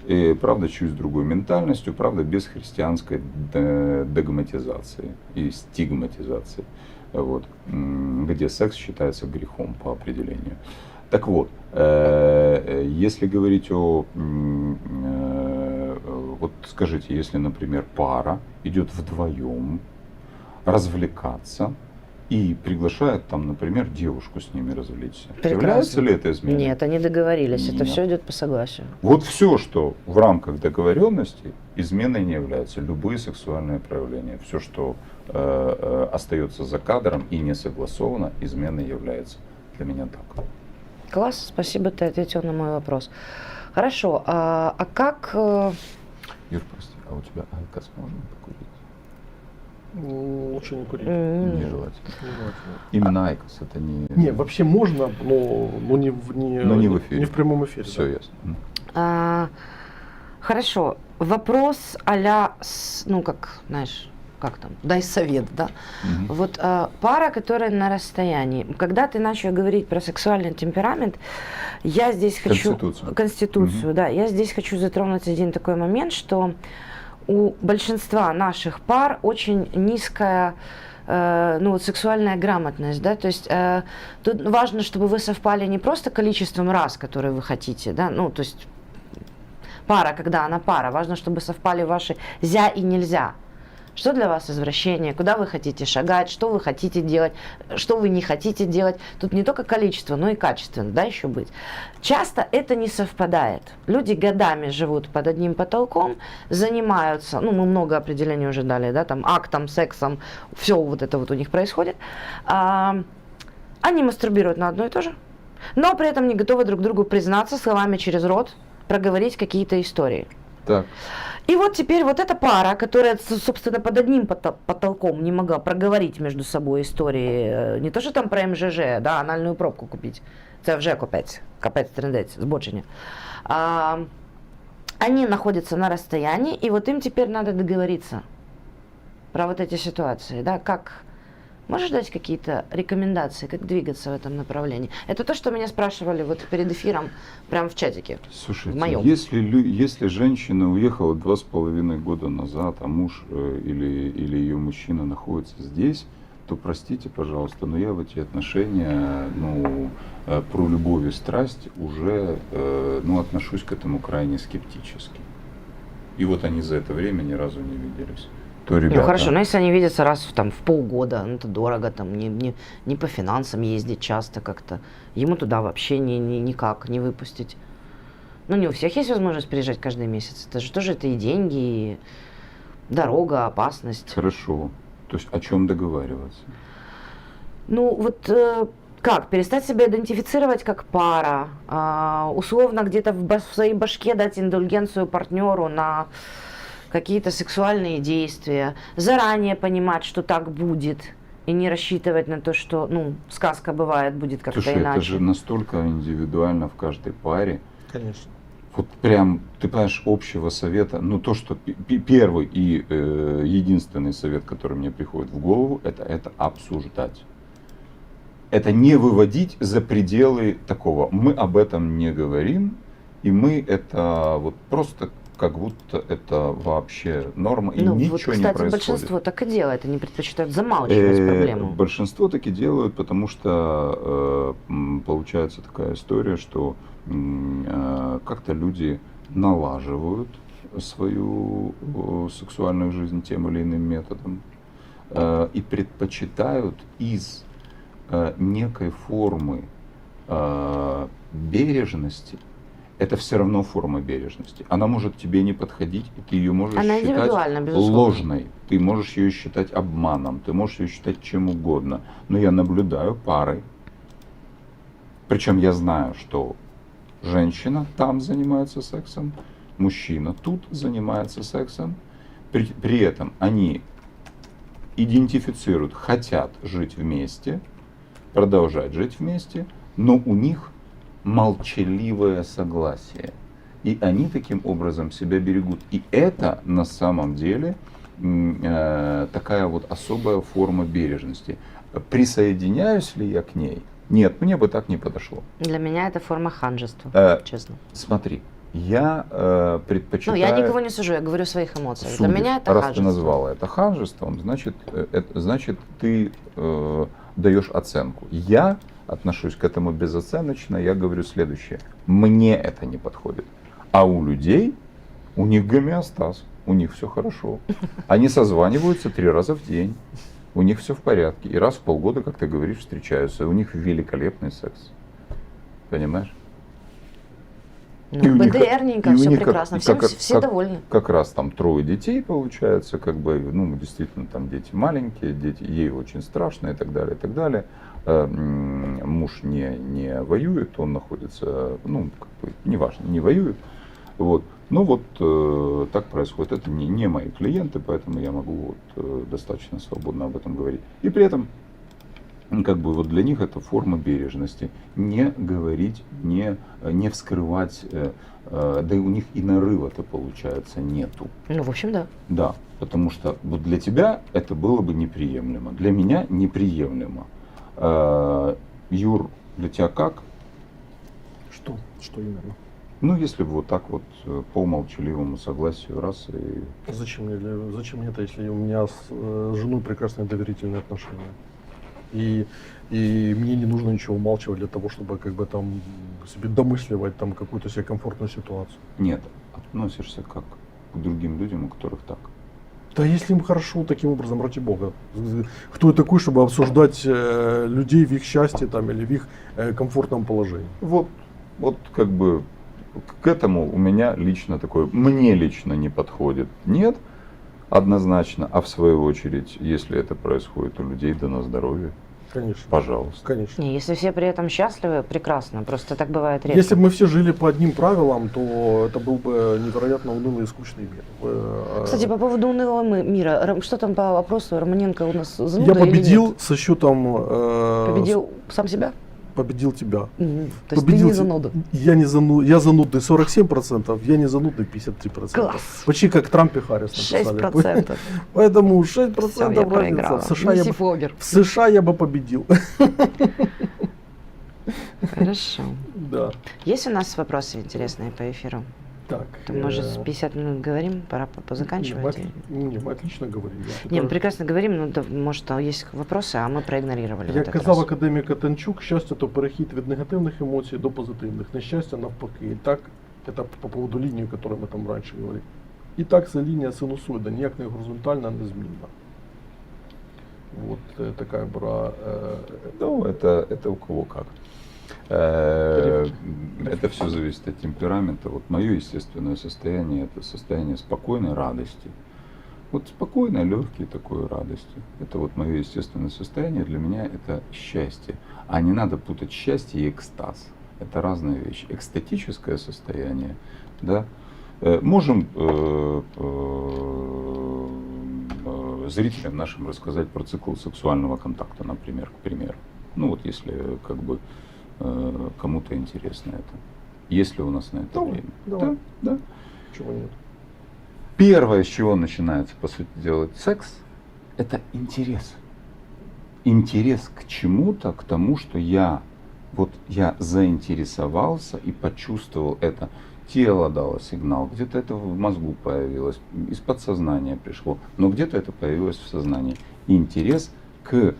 И, правда, чуть с другой ментальностью, правда, без христианской догматизации и стигматизации, вот, где секс считается грехом по определению. Так вот, если говорить о... Вот скажите, если, например, пара идет вдвоем развлекаться и приглашает там, например, девушку с ними развлечься. Является ли это изменой? Нет, они договорились, это Нет. все идет по согласию. Вот все, что в рамках договоренности, изменой не является. Любые сексуальные проявления, все, что остается за кадром и не согласовано, изменой является. Для меня так. Класс, спасибо, ты ответил на мой вопрос. Хорошо, а как... Юр, прости, а у тебя айкос можно покурить? Лучше не курить. Нежелательно. Нежелательно. Именно айкос, это не... Не, вообще можно, но не в, Но не в эфире. Не в прямом эфире. Все да. ясно. Хорошо, вопрос а-ля, ну как, знаешь, как там, дай совет, да? Мгм. Вот пара, которая на расстоянии. Когда ты начал говорить про сексуальный темперамент, я здесь хочу... Конституцию, да. Я здесь хочу затронуть один такой момент, что у большинства наших пар очень низкая сексуальная грамотность, да, то есть тут важно, чтобы вы совпали не просто количеством раз, которые вы хотите, да, ну, то есть пара, когда она пара, важно, чтобы совпали ваши «зя» и «нельзя». Что для вас извращение, куда вы хотите шагать, что вы хотите делать, что вы не хотите делать. Тут не только количество, но и качественно, да, еще быть. Часто это не совпадает. Люди годами живут под одним потолком, занимаются, ну, мы много определений уже дали, да, там, актом, сексом, все вот это вот у них происходит. Они мастурбируют на одно и то же, но при этом не готовы друг другу признаться словами через рот, проговорить какие-то истории. Так. И вот теперь вот эта пара, которая, собственно, под одним потолком не могла проговорить между собой истории, не то, что там про МЖЖ, да, анальную пробку купить, це вже капець трендець, збочення. Они находятся на расстоянии, и вот им теперь надо договориться про вот эти ситуации, да, как... Можешь дать какие-то рекомендации, как двигаться в этом направлении? Это то, что меня спрашивали вот перед эфиром, прямо в чатике. Слушайте, в моем. если женщина уехала 2,5 года назад, а муж или ее мужчина находится здесь, то простите, пожалуйста, но я в эти отношения, про любовь и страсть уже, отношусь к этому крайне скептически. И вот они за это время ни разу не виделись. То, ребята, Ну хорошо, но если они видятся раз в полгода, ну это дорого, там не по финансам ездить часто как-то. Ему туда вообще никак не выпустить. Ну не у всех есть возможность приезжать каждый месяц. Это же тоже и деньги, и дорога, опасность. Хорошо. То есть о чем договариваться? Ну вот как? Перестать себя идентифицировать как пара, условно где-то в своей башке дать индульгенцию партнеру на какие-то сексуальные действия, заранее понимать, что так будет, и не рассчитывать на то, что, сказка бывает, будет как-то Слушай, иначе. это же настолько индивидуально в каждой паре. Конечно. Вот прям, ты понимаешь, общего совета, то, что первый и единственный совет, который мне приходит в голову, это обсуждать. Это не выводить за пределы такого. Мы об этом не говорим, и мы это вот просто как будто это вообще норма, и ничего кстати, не происходит. Большинство так и делает, они предпочитают замалчивать проблему. Большинство так и делают, потому что получается такая история, что как-то люди налаживают свою сексуальную жизнь тем или иным методом и предпочитают из некой формы бережности, это все равно форма бережности. Она может тебе не подходить, и ты ее можешь Она считать индивидуальна, безусловно. ложной. Ты можешь ее считать обманом, ты можешь ее считать чем угодно. Но я наблюдаю пары. Причем я знаю, что женщина там занимается сексом, мужчина тут занимается сексом. При этом они идентифицируют, хотят жить вместе, продолжать жить вместе, но у них молчаливое согласие. И они таким образом себя берегут. И это на самом деле такая вот особая форма бережности. Присоединяюсь ли я к ней? Нет, мне бы так не подошло. Для меня это форма ханжества, честно. Смотри, я предпочитаю... Ну, я никого не сужу, я говорю о своих эмоциях. Для Судишь. меня это Раз ханжество. ты назвала это ханжеством, значит ты даешь оценку. Я отношусь к этому безоценочно, я говорю следующее. Мне это не подходит. А у людей, у них гомеостаз, у них все хорошо. Они созваниваются 3 раза в день. У них все в порядке. И раз в полгода, как ты говоришь, встречаются. У них великолепный секс. Понимаешь? Ну, БДРненько, все прекрасно, все довольны. Как раз там 3 детей получается, как бы, ну, действительно, там дети маленькие, дети, ей очень страшно и так далее, и так далее. Муж не воюет, он находится, ну, как бы, неважно, не воюет. Вот. Ну вот так происходит. Это не мои клиенты, поэтому я могу вот, достаточно свободно об этом говорить. И при этом, как бы вот для них это форма бережности. Не говорить, не вскрывать, да и у них и нарыва-то получается нету. Ну, в общем, да. Да, потому что вот для тебя это было бы неприемлемо, для меня неприемлемо. Юр, для тебя как? Что? Что именно? Ну, если бы вот так вот по молчаливому согласию раз и... Зачем мне это, если у меня с женой прекрасные доверительные отношения? И мне не нужно ничего умалчивать для того, чтобы как бы там себе домысливать там какую-то себе комфортную ситуацию. Нет, относишься как к другим людям, у которых так. Да если им хорошо таким образом, ради бога. Кто я такой, чтобы обсуждать людей в их счастье там, или в их комфортном положении? Вот как бы к этому у меня лично такое, мне лично не подходит. Нет, однозначно. А в свою очередь, если это происходит у людей, да на здоровье. Конечно. Пожалуйста. Конечно. Не, если все при этом счастливы, прекрасно. Просто так бывает редко. Если бы мы все жили по одним правилам, то это был бы невероятно унылый и скучный мир. Кстати, по поводу унылого мира, что там по вопросу Романенко у нас зануда Я или победил нет? со счетом... Победил сам себя? Победил тебя. То есть ты не зануда? Я не зануда. Я занудный 47%, я не занудный 53%. Класс. Почти как Трамп и Харрис написали. 6%. Поэтому Всё, 6% я разница. проиграла. В США я бы победил. Хорошо. Да. Есть у нас вопросы интересные по эфиру? Так. То, может, 50 минут говорим, пора позаканчивать? Мы отлично говорим. Не, мы прекрасно говорим, но может есть вопросы, а ми проігнорували. Як казав академік Атенчук, щастя – то перехід від негативних емоцій до позитивних, нещастя навпаки. И так, это по поводу линии, о которой мы там раньше говорили. И так це линия синусоида, ніяк не горизонтальна, не змінна. Вот такая была... Ну, это у кого как. Это все зависит от темперамента. Вот мое естественное состояние – это состояние спокойной радости. Вот спокойной, легкой такой радости. Это вот мое естественное состояние. Для меня это счастье. А не надо путать счастье и экстаз. Это разные вещи. Экстатическое состояние, да. Можем зрителям нашим рассказать про цикл сексуального контакта, например, к примеру. Ну вот если как бы кому-то интересно это. Есть ли у нас на это время? Давай. Да. Чего нет? Первое, с чего начинается, по сути дела, секс, это интерес. Интерес к чему-то, к тому, что я заинтересовался и почувствовал это. Тело дало сигнал, где-то это в мозгу появилось, из подсознания пришло, но где-то это появилось в сознании. Интерес к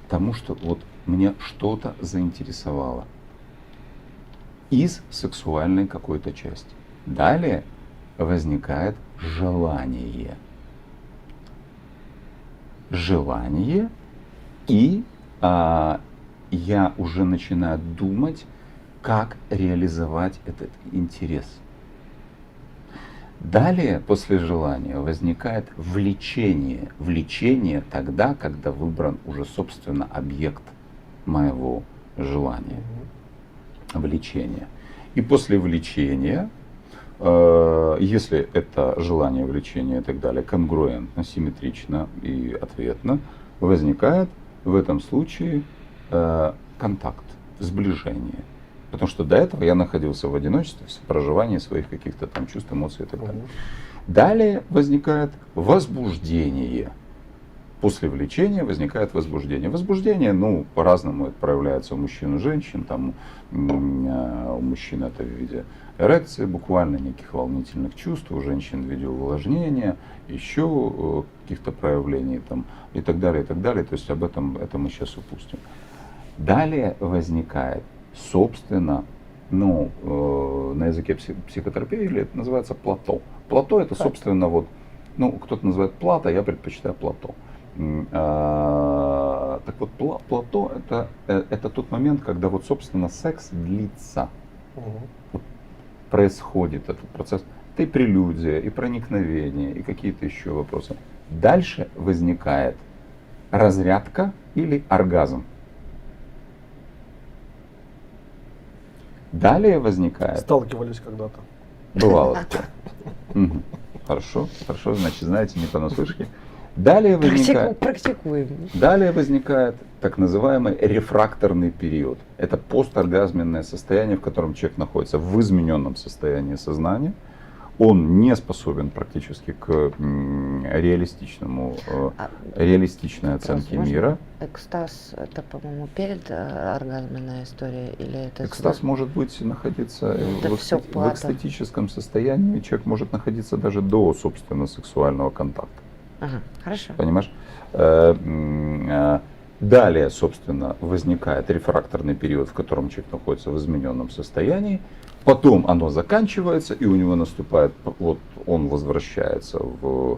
тому, что вот мне что-то заинтересовало из сексуальной какой-то части. Далее возникает желание. Желание И я уже начинаю думать, как реализовать этот интерес. Далее, после желания, возникает влечение. Влечение тогда, когда выбран уже, собственно, объект моего желания. Влечение. И после влечения, если это желание, влечение и так далее конгруентно, симметрично и ответно, возникает в этом случае контакт, сближение. Потому что до этого я находился в одиночестве, в проживании своих каких-то там чувств, эмоций и так далее. Далее возникает возбуждение. После влечения возникает возбуждение. Возбуждение, ну, по-разному это проявляется у мужчин и у женщин. Там, у мужчин это в виде эрекции, буквально неких волнительных чувств, у женщин в виде увлажнения, еще каких-то проявлений там, и так далее, и так далее. То есть об этом это мы сейчас упустим. Далее возникает, собственно, ну, на языке психотерапии это называется плато. Плато это, собственно, вот, ну, кто-то называет плата, я предпочитаю плато. Так вот, плато это тот момент, когда вот, собственно, секс длится. Вот происходит этот процесс. Это и прелюдия, и проникновение, и какие-то еще вопросы. Дальше возникает разрядка или оргазм. Далее возникает... Сталкивались когда-то. Бывало такое. Мгм. Хорошо, значит, знаете, не понаслышке. Далее возникает... Практикуем. Далее возникает так называемый рефракторный период. Это посторгазменное состояние, в котором человек находится в измененном состоянии сознания. Он не способен практически к реалистичной оценке Можно? мира. Экстаз, это, по-моему, перед оргазменная история или это... Экстаз может быть находиться Это всё в плата. экстатическом состоянии. Человек может находиться даже до, собственно, сексуального контакта. Ага, хорошо. Понимаешь? Далее, собственно, возникает рефракторный период, в котором человек находится в измененном состоянии. Потом оно заканчивается, и у него наступает, вот он возвращается в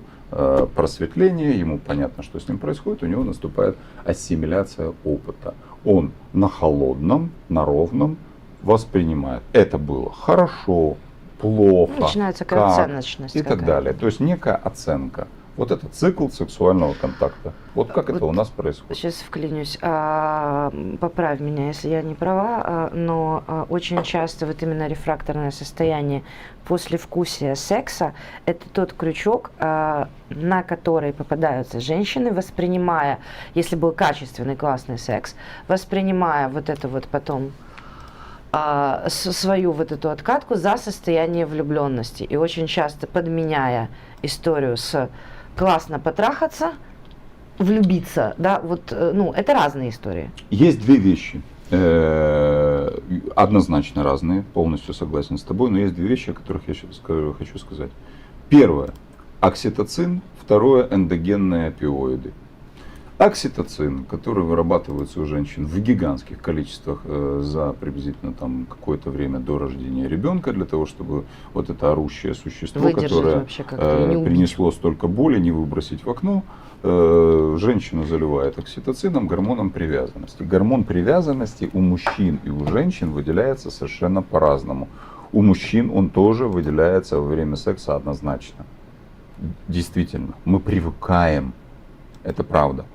просветление, ему понятно, что с ним происходит, у него наступает ассимиляция опыта. Он на холодном, на ровном воспринимает. Это было хорошо, плохо, Начинается как, оценочность и так какая-то. далее. То есть некая оценка. Вот это цикл сексуального контакта. Вот как это у нас происходит. Сейчас вклинюсь. Поправь меня, если я не права, но очень часто вот именно рефракторное состояние послевкусия секса – это тот крючок, на который попадаются женщины, воспринимая, если был качественный, классный секс, воспринимая вот это вот потом свою вот эту откатку за состояние влюбленности. И очень часто подменяя историю с классно потрахаться, влюбиться, да, вот, ну, это разные истории. Есть две вещи, однозначно разные, полностью согласен с тобой, но есть две вещи, о которых я сейчас хочу сказать. Первое – окситоцин, второе – эндогенные опиоиды. Окситоцин, который вырабатывается у женщин в гигантских количествах за приблизительно там какое-то время до рождения ребенка, для того, чтобы вот это орущее существо, Выдержать которое вообще как-то, не убить. принесло столько боли, не выбросить в окно, женщину заливает окситоцином, гормоном привязанности. Гормон привязанности у мужчин и у женщин выделяется совершенно по-разному. У мужчин он тоже выделяется во время секса однозначно. Действительно, мы привыкаем, это правда.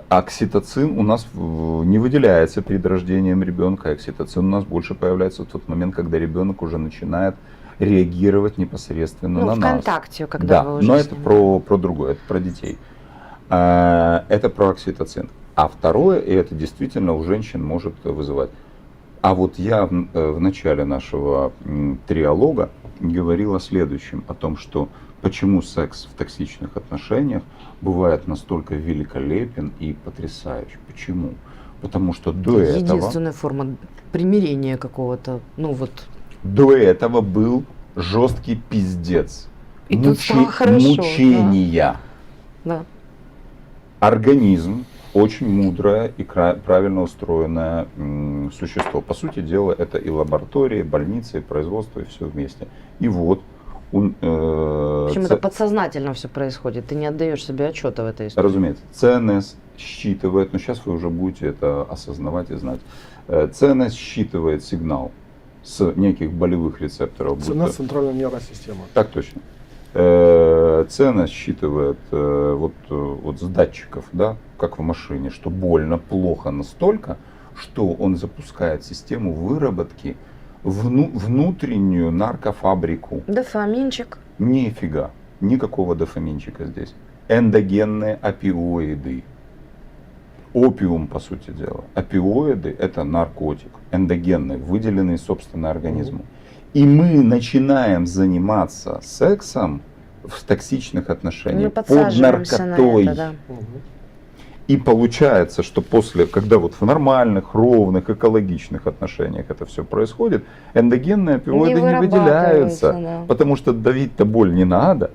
Окситоцин у нас не выделяется перед рождением ребенка. Окситоцин у нас больше появляется в тот момент, когда ребенок уже начинает реагировать непосредственно Ну, на в нас. контакте, когда Да, вы уже но с это ним. про другое, это про детей. Это про окситоцин. А второе, и это действительно у женщин может вызывать. А вот я в начале нашего триалога говорил о следующем, о том, что почему секс в токсичных отношениях бывает настолько великолепен и потрясающий. Почему? Потому что до этого... Единственная форма примирения какого-то, ну вот. До этого был жесткий пиздец. И тут стало хорошо, мучения. Да. Организм очень мудрое и правильно устроенное существо. По сути дела, это и лаборатории, и больницы, и производство, и все вместе. И вот Причем это подсознательно все происходит, ты не отдаешь себе отчета в этой истории. Разумеется, ЦНС считывает, но сейчас вы уже будете это осознавать и знать. ЦНС считывает сигнал с неких болевых рецепторов. ЦНС — центральная нервная система. Так точно. ЦНС считывает вот с датчиков, да, как в машине, что больно, плохо настолько, что он запускает систему выработки внутреннюю наркофабрику. Дофаминчик. Нифига, никакого дофаминчика здесь. Эндогенные опиоиды. Опиум, по сути дела. Опиоиды — это наркотик, эндогенный, выделенный собственно организму. И мы начинаем заниматься сексом в токсичных отношениях Мы под подсаживаемся на наркотой. это, да. И получается, что когда вот в нормальных, ровных, экологичных отношениях это все происходит, эндогенные опиоиды не выделяются, да. потому что давить-то боль не надо.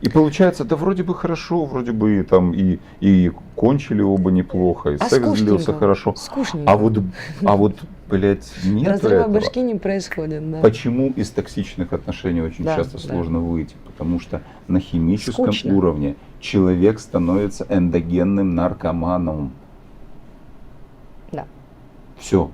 И получается, да вроде бы хорошо, вроде бы там и кончили оба неплохо, и секс длился хорошо. Скучненько. А вот, блядь, нет Разрыва этого. башки не происходит, да. Почему из токсичных отношений очень Да, часто да. сложно выйти? Потому что на химическом Скучно. уровне человек становится эндогенным наркоманом. Да. Все.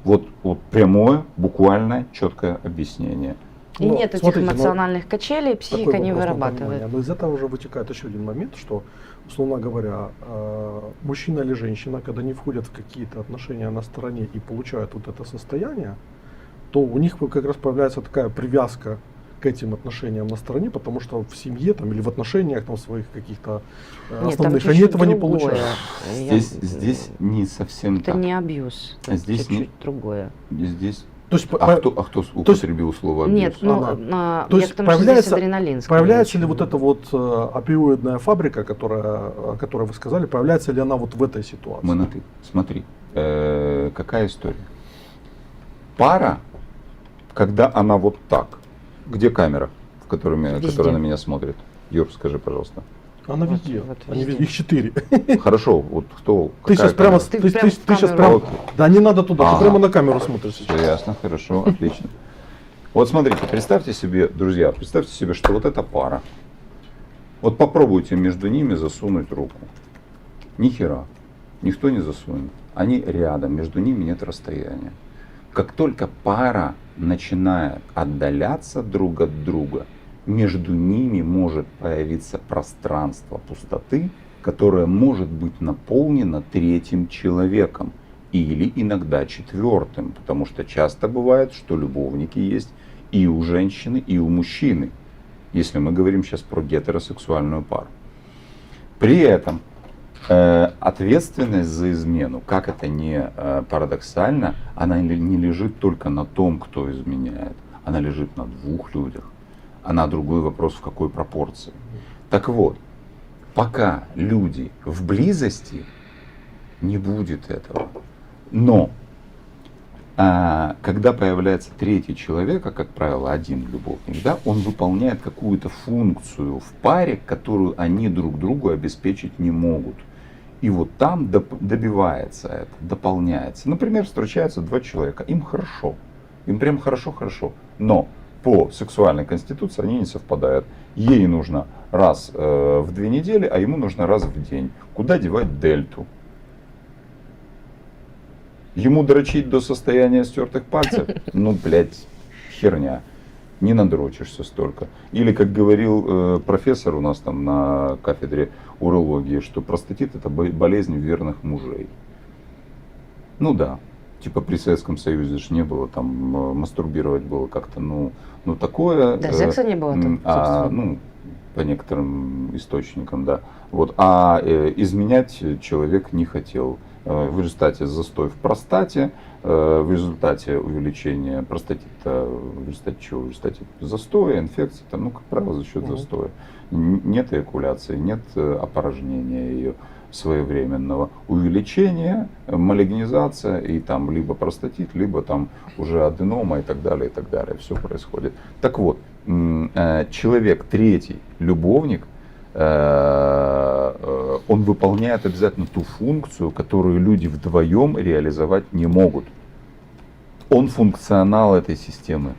Вот прямое, буквальное, четкое объяснение. И Ну, нет этих смотрите, ну, эмоциональных качелей, психика Такой не вопрос на вырабатывает. понимание. Но из этого уже вытекает еще один момент, что, условно говоря, мужчина или женщина, когда не входят в какие-то отношения на стороне и получают вот это состояние, то у них как раз появляется такая привязка к этим отношениям на стороне, потому что в семье там, или в отношениях там, своих каких-то Нет, там основных они чуть-чуть этого не другое. получают. Здесь не совсем Это так. не абьюз, это Здесь чуть-чуть не- другое. Здесь. То есть, Кто употребил слово абьюз? Нет, ну, То я есть к тому, что здесь появляется- адреналин. скорее, появляется ли чем- вот эта вот опиоидная фабрика, о которой вы сказали, появляется ли она вот в этой ситуации? Мы на ты. Смотри, какая история. Пара, когда она вот так. Где камера, которая Везде. на меня смотрит? Юр, скажи, пожалуйста. Она Вот, везде. вот Они везде. везде. Их 4. Хорошо, вот кто? Ты сейчас прямо, Ты ты прям в сейчас камеру. прямо, Окей. да не надо туда, Ага. ты прямо на камеру смотришь Все сейчас. ясно, хорошо, отлично. Вот смотрите, представьте себе, друзья, представьте себе, что вот эта пара. Вот попробуйте между ними засунуть руку. Ни хера. Никто не засунет. Они рядом, между ними нет расстояния. Как только пара начинает отдаляться друг от друга, между ними может появиться пространство пустоты, которое может быть наполнено третьим человеком или иногда четвертым, потому что часто бывает, что любовники есть и у женщины, и у мужчины, если мы говорим сейчас про гетеросексуальную пару. При этом ответственность за измену, как это не парадоксально, она не лежит только на том, кто изменяет, она лежит на двух людях. А другой вопрос, в какой пропорции. Так вот, пока люди в близости, не будет этого. Но когда появляется третий человек, а как правило один любовник, да, он выполняет какую-то функцию в паре, которую они друг другу обеспечить не могут. И вот там добивается это, дополняется. Например, встречаются два человека, им хорошо, им прям хорошо-хорошо, но по сексуальной конституции они не совпадают. Ей нужно раз в 2 недели, а ему нужно раз в день. Куда девать дельту? Ему дрочить до состояния стертых пальцев? Ну, блядь, херня. Не надрочишься столько. Или, как говорил профессор у нас там на кафедре урологии, что простатит — это болезнь верных мужей. Ну да. Типа при Советском Союзе же не было, там мастурбировать было как-то, ну такое. Да, секса не было там, собственно. По некоторым источникам, да. Вот. Изменять человек не хотел. В результате застой в простате, в результате увеличения простатита, в результате чего? В результате застоя, инфекции, там, как правило, за счет застоя. Нет эякуляции, нет опорожнения ее своевременного, увеличения, малигнизация, и там либо простатит, либо там уже аденома и так далее, все происходит. Так вот, человек третий, любовник, он выполняет обязательно ту функцию, которую люди вдвоем реализовать не могут. Он функционал этой системы.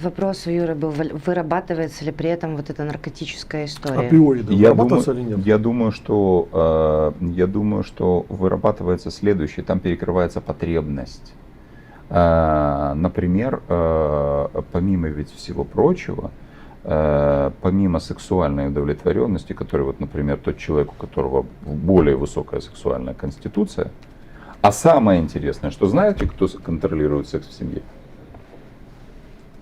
Вопрос у Юры был, вырабатывается ли при этом вот эта наркотическая история? Опиоиды Я вырабатываются или нет? я думаю, что вырабатывается следующее, там перекрывается потребность. Например, помимо ведь всего прочего, помимо сексуальной удовлетворенности, которая, вот, например, тот человек, у которого более высокая сексуальная конституция, а самое интересное, что знаете, кто контролирует секс в семье?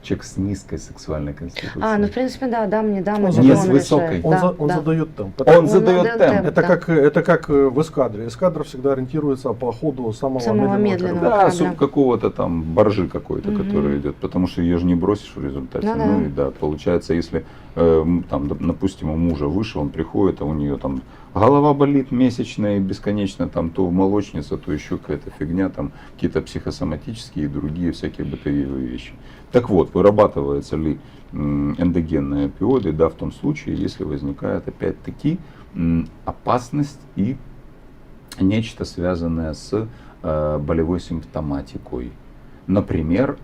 Человек с низкой сексуальной конституцией. Ну в принципе, да, дам, не дам. Он это не он с решает. высокой. Он Да. задает темп. Он задает темп. Это как в эскадре. Эскадра всегда ориентируется по ходу самого медленного медленного. корабля. Да, корабля. какого-то там баржи какой-то, который идет, потому что ее же не бросишь в результате. Ну да. Ну и да, получается, если там, допустим, у мужа выше, он приходит, а у нее там голова болит месячная, бесконечно, там то молочница, то еще какая-то фигня, там какие-то психосоматические и другие всякие бытовые вещи. Так вот, вырабатываются ли эндогенные опиоиды, да, в том случае, если возникает опять-таки опасность и нечто связанное с болевой симптоматикой. Например,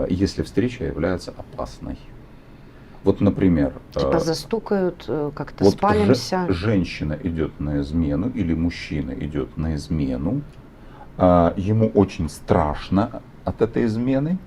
если встреча является опасной. Вот, например, Типа застукают, как-то вот спалимся. женщина идет на измену или мужчина идет на измену, ему очень страшно от этой измены.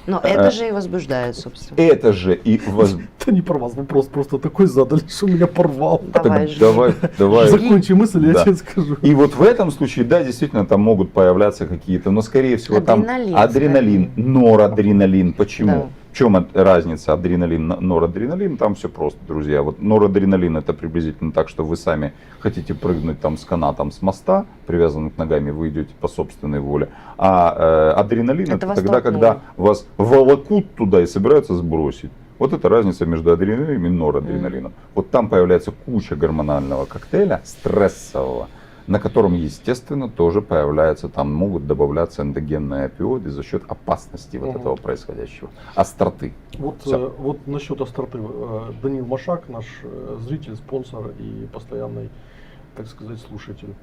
Но это же и возбуждает, собственно. Это же и Это не про вас вопрос, просто такой задали, что меня порвал. Давай, Так давай. Закончи мысль, я Да. тебе скажу. И вот в этом случае, да, действительно, там могут появляться какие-то, но скорее всего Адреналин, там адреналин, скорее. норадреналин. Почему? Да. В чем разница адреналин, норадреналин? Там все просто, друзья. Вот норадреналин это приблизительно так, что вы сами хотите прыгнуть там с канатом с моста, привязанным к ногами, вы идете по собственной воле. А адреналин Это это вас тогда, толкнуло. когда вас волокут туда и собираются сбросить. Вот это разница между адреналином и норадреналином. Вот там появляется куча гормонального коктейля, стрессового, на котором, естественно, тоже появляется, там могут добавляться эндогенные опиоиды за счет опасности вот этого происходящего, остроты. Вот, Всё. вот насчет остроты. Данил Машак, наш зритель, спонсор и постоянный, так сказать, слушатель.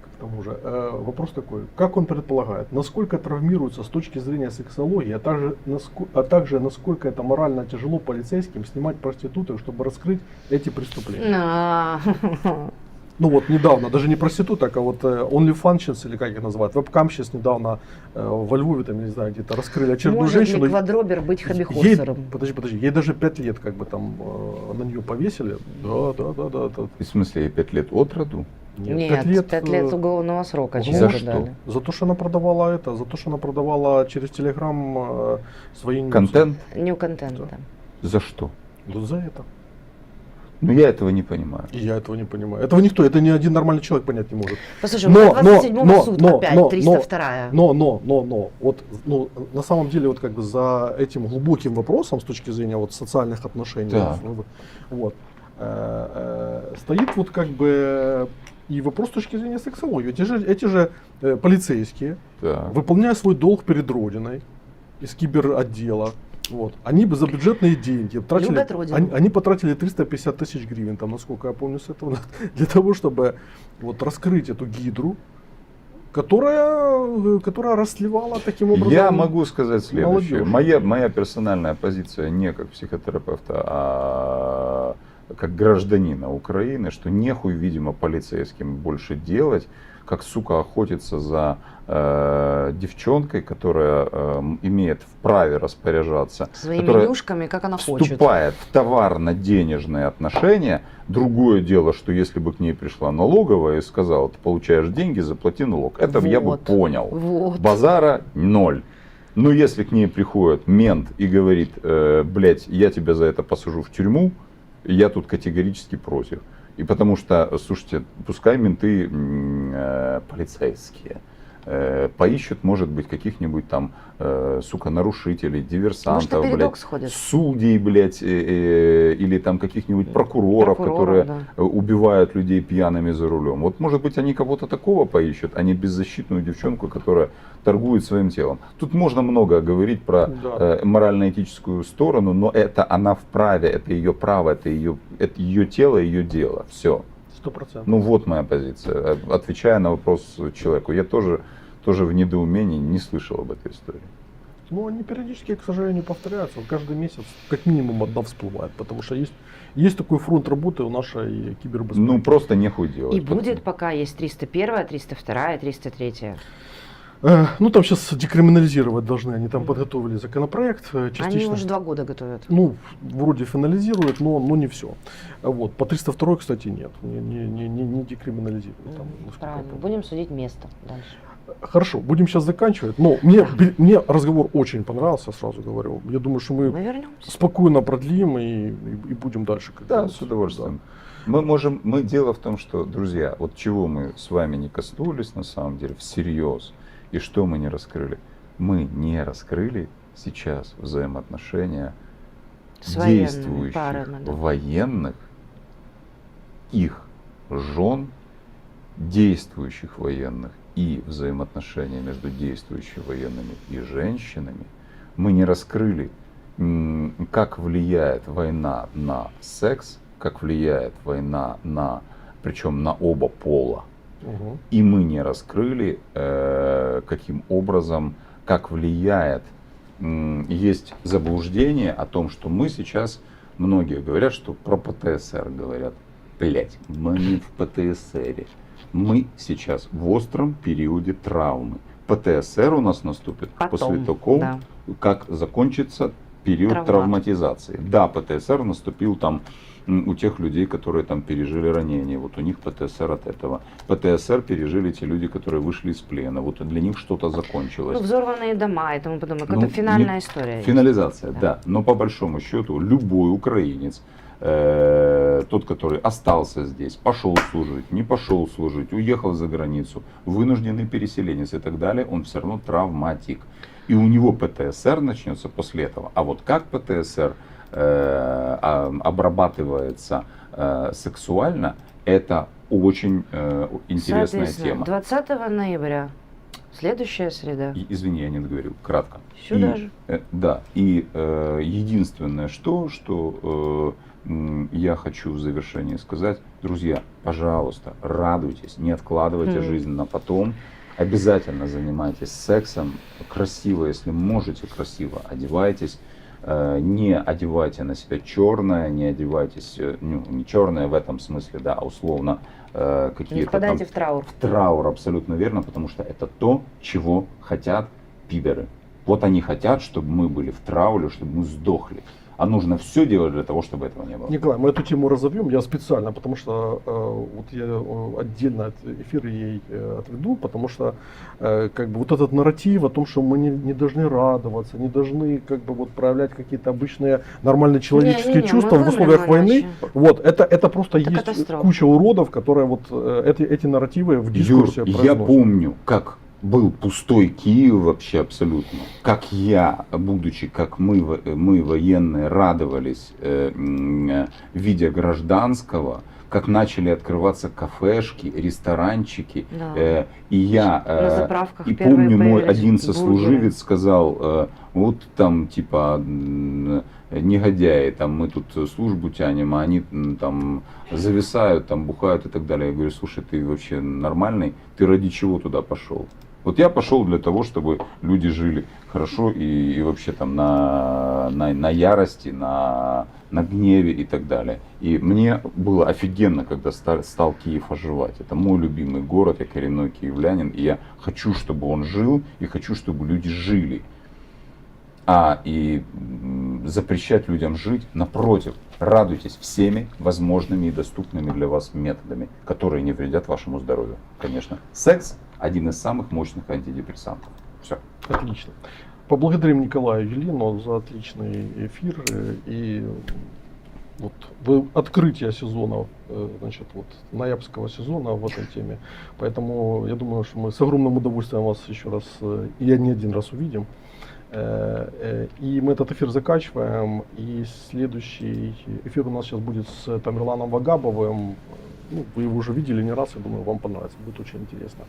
К тому же, вопрос такой. Как он предполагает, насколько травмируется с точки зрения сексологии, а также насколько это морально тяжело полицейским снимать проституток, чтобы раскрыть эти преступления? Ну вот недавно, даже не проституток, а вот OnlyFans, или как их называют, вебкамщиц недавно во Львове, там, не знаю, где-то раскрыли очередную Может женщину. ли квадробер быть Ей, хобби-хорсером? подожди, ей даже 5 лет как бы там на нее повесили. Да. В смысле, ей 5 лет от роду? Нет, 5 лет уголовного срока. За чего-то что? дали. За то, что она продавала это, за то, что она продавала через Телеграм свои ньюсы. Контент? New контент, да. За что? Ну за это. Ну я этого не понимаю. И я этого не понимаю. Этого никто, это ни один нормальный человек понять не может. Послушай, у меня 27-го суд опять, но, 302-я. Но, вот, ну, на самом деле, вот как бы за этим глубоким вопросом с точки зрения вот социальных отношений, Да. вот, стоит вот как бы и вопрос с точки зрения сексологии. Эти же полицейские, Да. выполняя свой долг перед Родиной из киберотдела, вот, они бы за бюджетные деньги тратили, Любят Родину. они потратили 350 тысяч гривен, там, насколько я помню с этого, для того, чтобы вот раскрыть эту гидру, которая расслевала таким образом. Я могу сказать следующее. молодежь. Моя персональная позиция не как психотерапевта, а как гражданина Украины, что нехуй, видимо, полицейским больше делать, как, сука, охотиться за девчонкой, которая имеет вправе распоряжаться, Своими которая нюшками, как она хочет. вступает в товарно-денежные отношения. Другое дело, что если бы к ней пришла налоговая и сказала, ты получаешь деньги, заплати налог. Это я бы Вот. понял. Вот. Базара ноль. Но если к ней приходит мент и говорит, блядь, я тебя за это посажу в тюрьму, я тут категорически против. И потому что, слушайте, пускай менты полицейские поищут, может быть, каких-нибудь там, сука, нарушителей, диверсантов, Может, на передок блядь, сходят. судей, блядь, или там каких-нибудь прокуроров, которые да. убивают людей пьяными за рулем. Вот, может быть, они кого-то такого поищут, а не беззащитную девчонку, которая торгует своим телом. Тут можно много говорить про Да. морально-этическую сторону, но это она вправе, это ее право, это ее тело, ее дело. Все. 100%. Ну вот моя позиция. Отвечая на вопрос человеку, я тоже в недоумении не слышал об этой истории. Но они периодически, к сожалению, повторяются. Каждый месяц как минимум одна всплывает, потому что есть такой фронт работы у нашей кибербезопасности. Ну, просто нехуй делать. И будет, пока есть 301, 302, 303. Ну, там сейчас декриминализировать должны, они там подготовили законопроект частично. Они уже 2 года готовят. Ну, вроде финализируют, но не все. Вот. По 302, кстати, нет, не декриминализируют. Там, насколько я Правильно. помню. Будем судить место дальше. Хорошо, будем сейчас заканчивать. Но мне разговор очень понравился, сразу говорю. Я думаю, что мы Мы вернемся. спокойно продлим и будем дальше. Да, с удовольствием. Мы дело в том, что, друзья, вот чего мы с вами не коснулись на самом деле всерьез, и что мы не раскрыли. Мы не раскрыли сейчас взаимоотношения С военными действующих парами, да. военных, их жен, действующих военных и взаимоотношения между действующими военными и женщинами. Мы не раскрыли, как влияет война на секс, как влияет война причем на оба пола. Угу. И мы не раскрыли, каким образом, как влияет. Есть заблуждение о том, что мы сейчас, многие говорят, что про ПТСР говорят. Блять, мы не в ПТСР. Мы сейчас в остром периоде травмы. ПТСР у нас наступит после того, да. как закончится период травматизации. Да, ПТСР наступил там у тех людей, которые там пережили ранение. Вот у них ПТСР от этого. ПТСР пережили те люди, которые вышли из плена. Вот для них что-то закончилось. Ну, взорванные дома и тому подобное. Это финальная история. Финализация, да. Но по большому счету любой украинец, тот, который остался здесь, пошел служить, не пошел служить, уехал за границу, вынужденный переселенец и так далее, он все равно травматик. И у него ПТСР начнется после этого. А вот как ПТСР обрабатывается сексуально, это очень интересная тема. 20 ноября, следующая среда. Извини, я не договорил, кратко. Сюда же. Да, и единственное, что я хочу в завершении сказать, друзья, пожалуйста, радуйтесь, не откладывайте жизнь на потом. Обязательно занимайтесь сексом красиво, если можете красиво, одевайтесь. Не одевайте на себя черное, не одевайтесь, ну, не черное в этом смысле, да, а условно какие-то не впадайте там, в траур. В траур, абсолютно верно, потому что это то, чего хотят пидоры. Вот они хотят, чтобы мы были в трауле, чтобы мы сдохли. А нужно все делать для того, чтобы этого не было. Николай, мы эту тему разовьем, я специально, потому что вот я отдельно эфир ей отведу, потому что как бы вот этот нарратив о том, что мы не должны радоваться, не должны как бы вот проявлять какие-то обычные нормальные человеческие чувства в условиях войны, вот это просто это есть катастрофа. Куча уродов, которые вот эти нарративы в дискурсе произносят. Я помню, как был пустой Киев вообще абсолютно. Как я, будучи, как мы военные, радовались, видя гражданского, как начали открываться кафешки, ресторанчики. Да. И я, на заправках и помню, мой один бургеры. сослуживец сказал, вот там типа негодяи, там мы тут службу тянем, а они там зависают, там бухают и так далее. Я говорю, слушай, ты вообще нормальный? Ты ради чего туда пошел? Вот я пошел для того, чтобы люди жили хорошо и вообще там на ярости, на гневе и так далее. И мне было офигенно, когда стал Киев оживать. Это мой любимый город, я коренной киевлянин, и я хочу, чтобы он жил, и хочу, чтобы люди жили. И запрещать людям жить, напротив, радуйтесь всеми возможными и доступными для вас методами, которые не вредят вашему здоровью. Конечно, секс – один из самых мощных антидепрессантов. Все. Отлично. Поблагодарим Николая и Елену за отличный эфир и вот открытие сезона, значит, вот ноябрьского сезона в этой теме. Поэтому я думаю, что мы с огромным удовольствием вас еще раз и не один раз увидим. И мы этот эфир заканчиваем. И следующий эфир у нас сейчас будет с Тамерланом Вагабовым. Ну, вы его уже видели не раз, я думаю, вам понравится, будет очень интересно.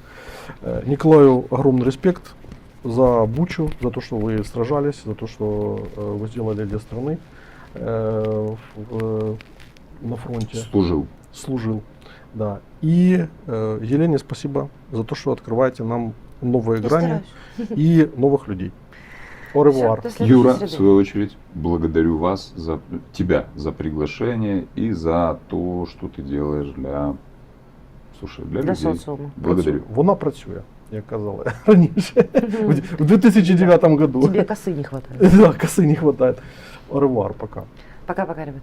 Николаю огромный респект за Бучу, за то, что вы сражались, за то, что вы сделали для страны на фронте. Служил, да. И Елене спасибо за то, что открываете нам новые грани и новых людей. Оревуар. Всё, до следующей Юра, среды. в свою очередь, благодарю вас тебя за приглашение и за то, что ты делаешь для Для людей. социума. Благодарю. Вона працює, як казали раніше. В 2009 году. Тебе косы не хватает. Да, косы не хватает. Оревуар, пока. Пока-пока, ребят.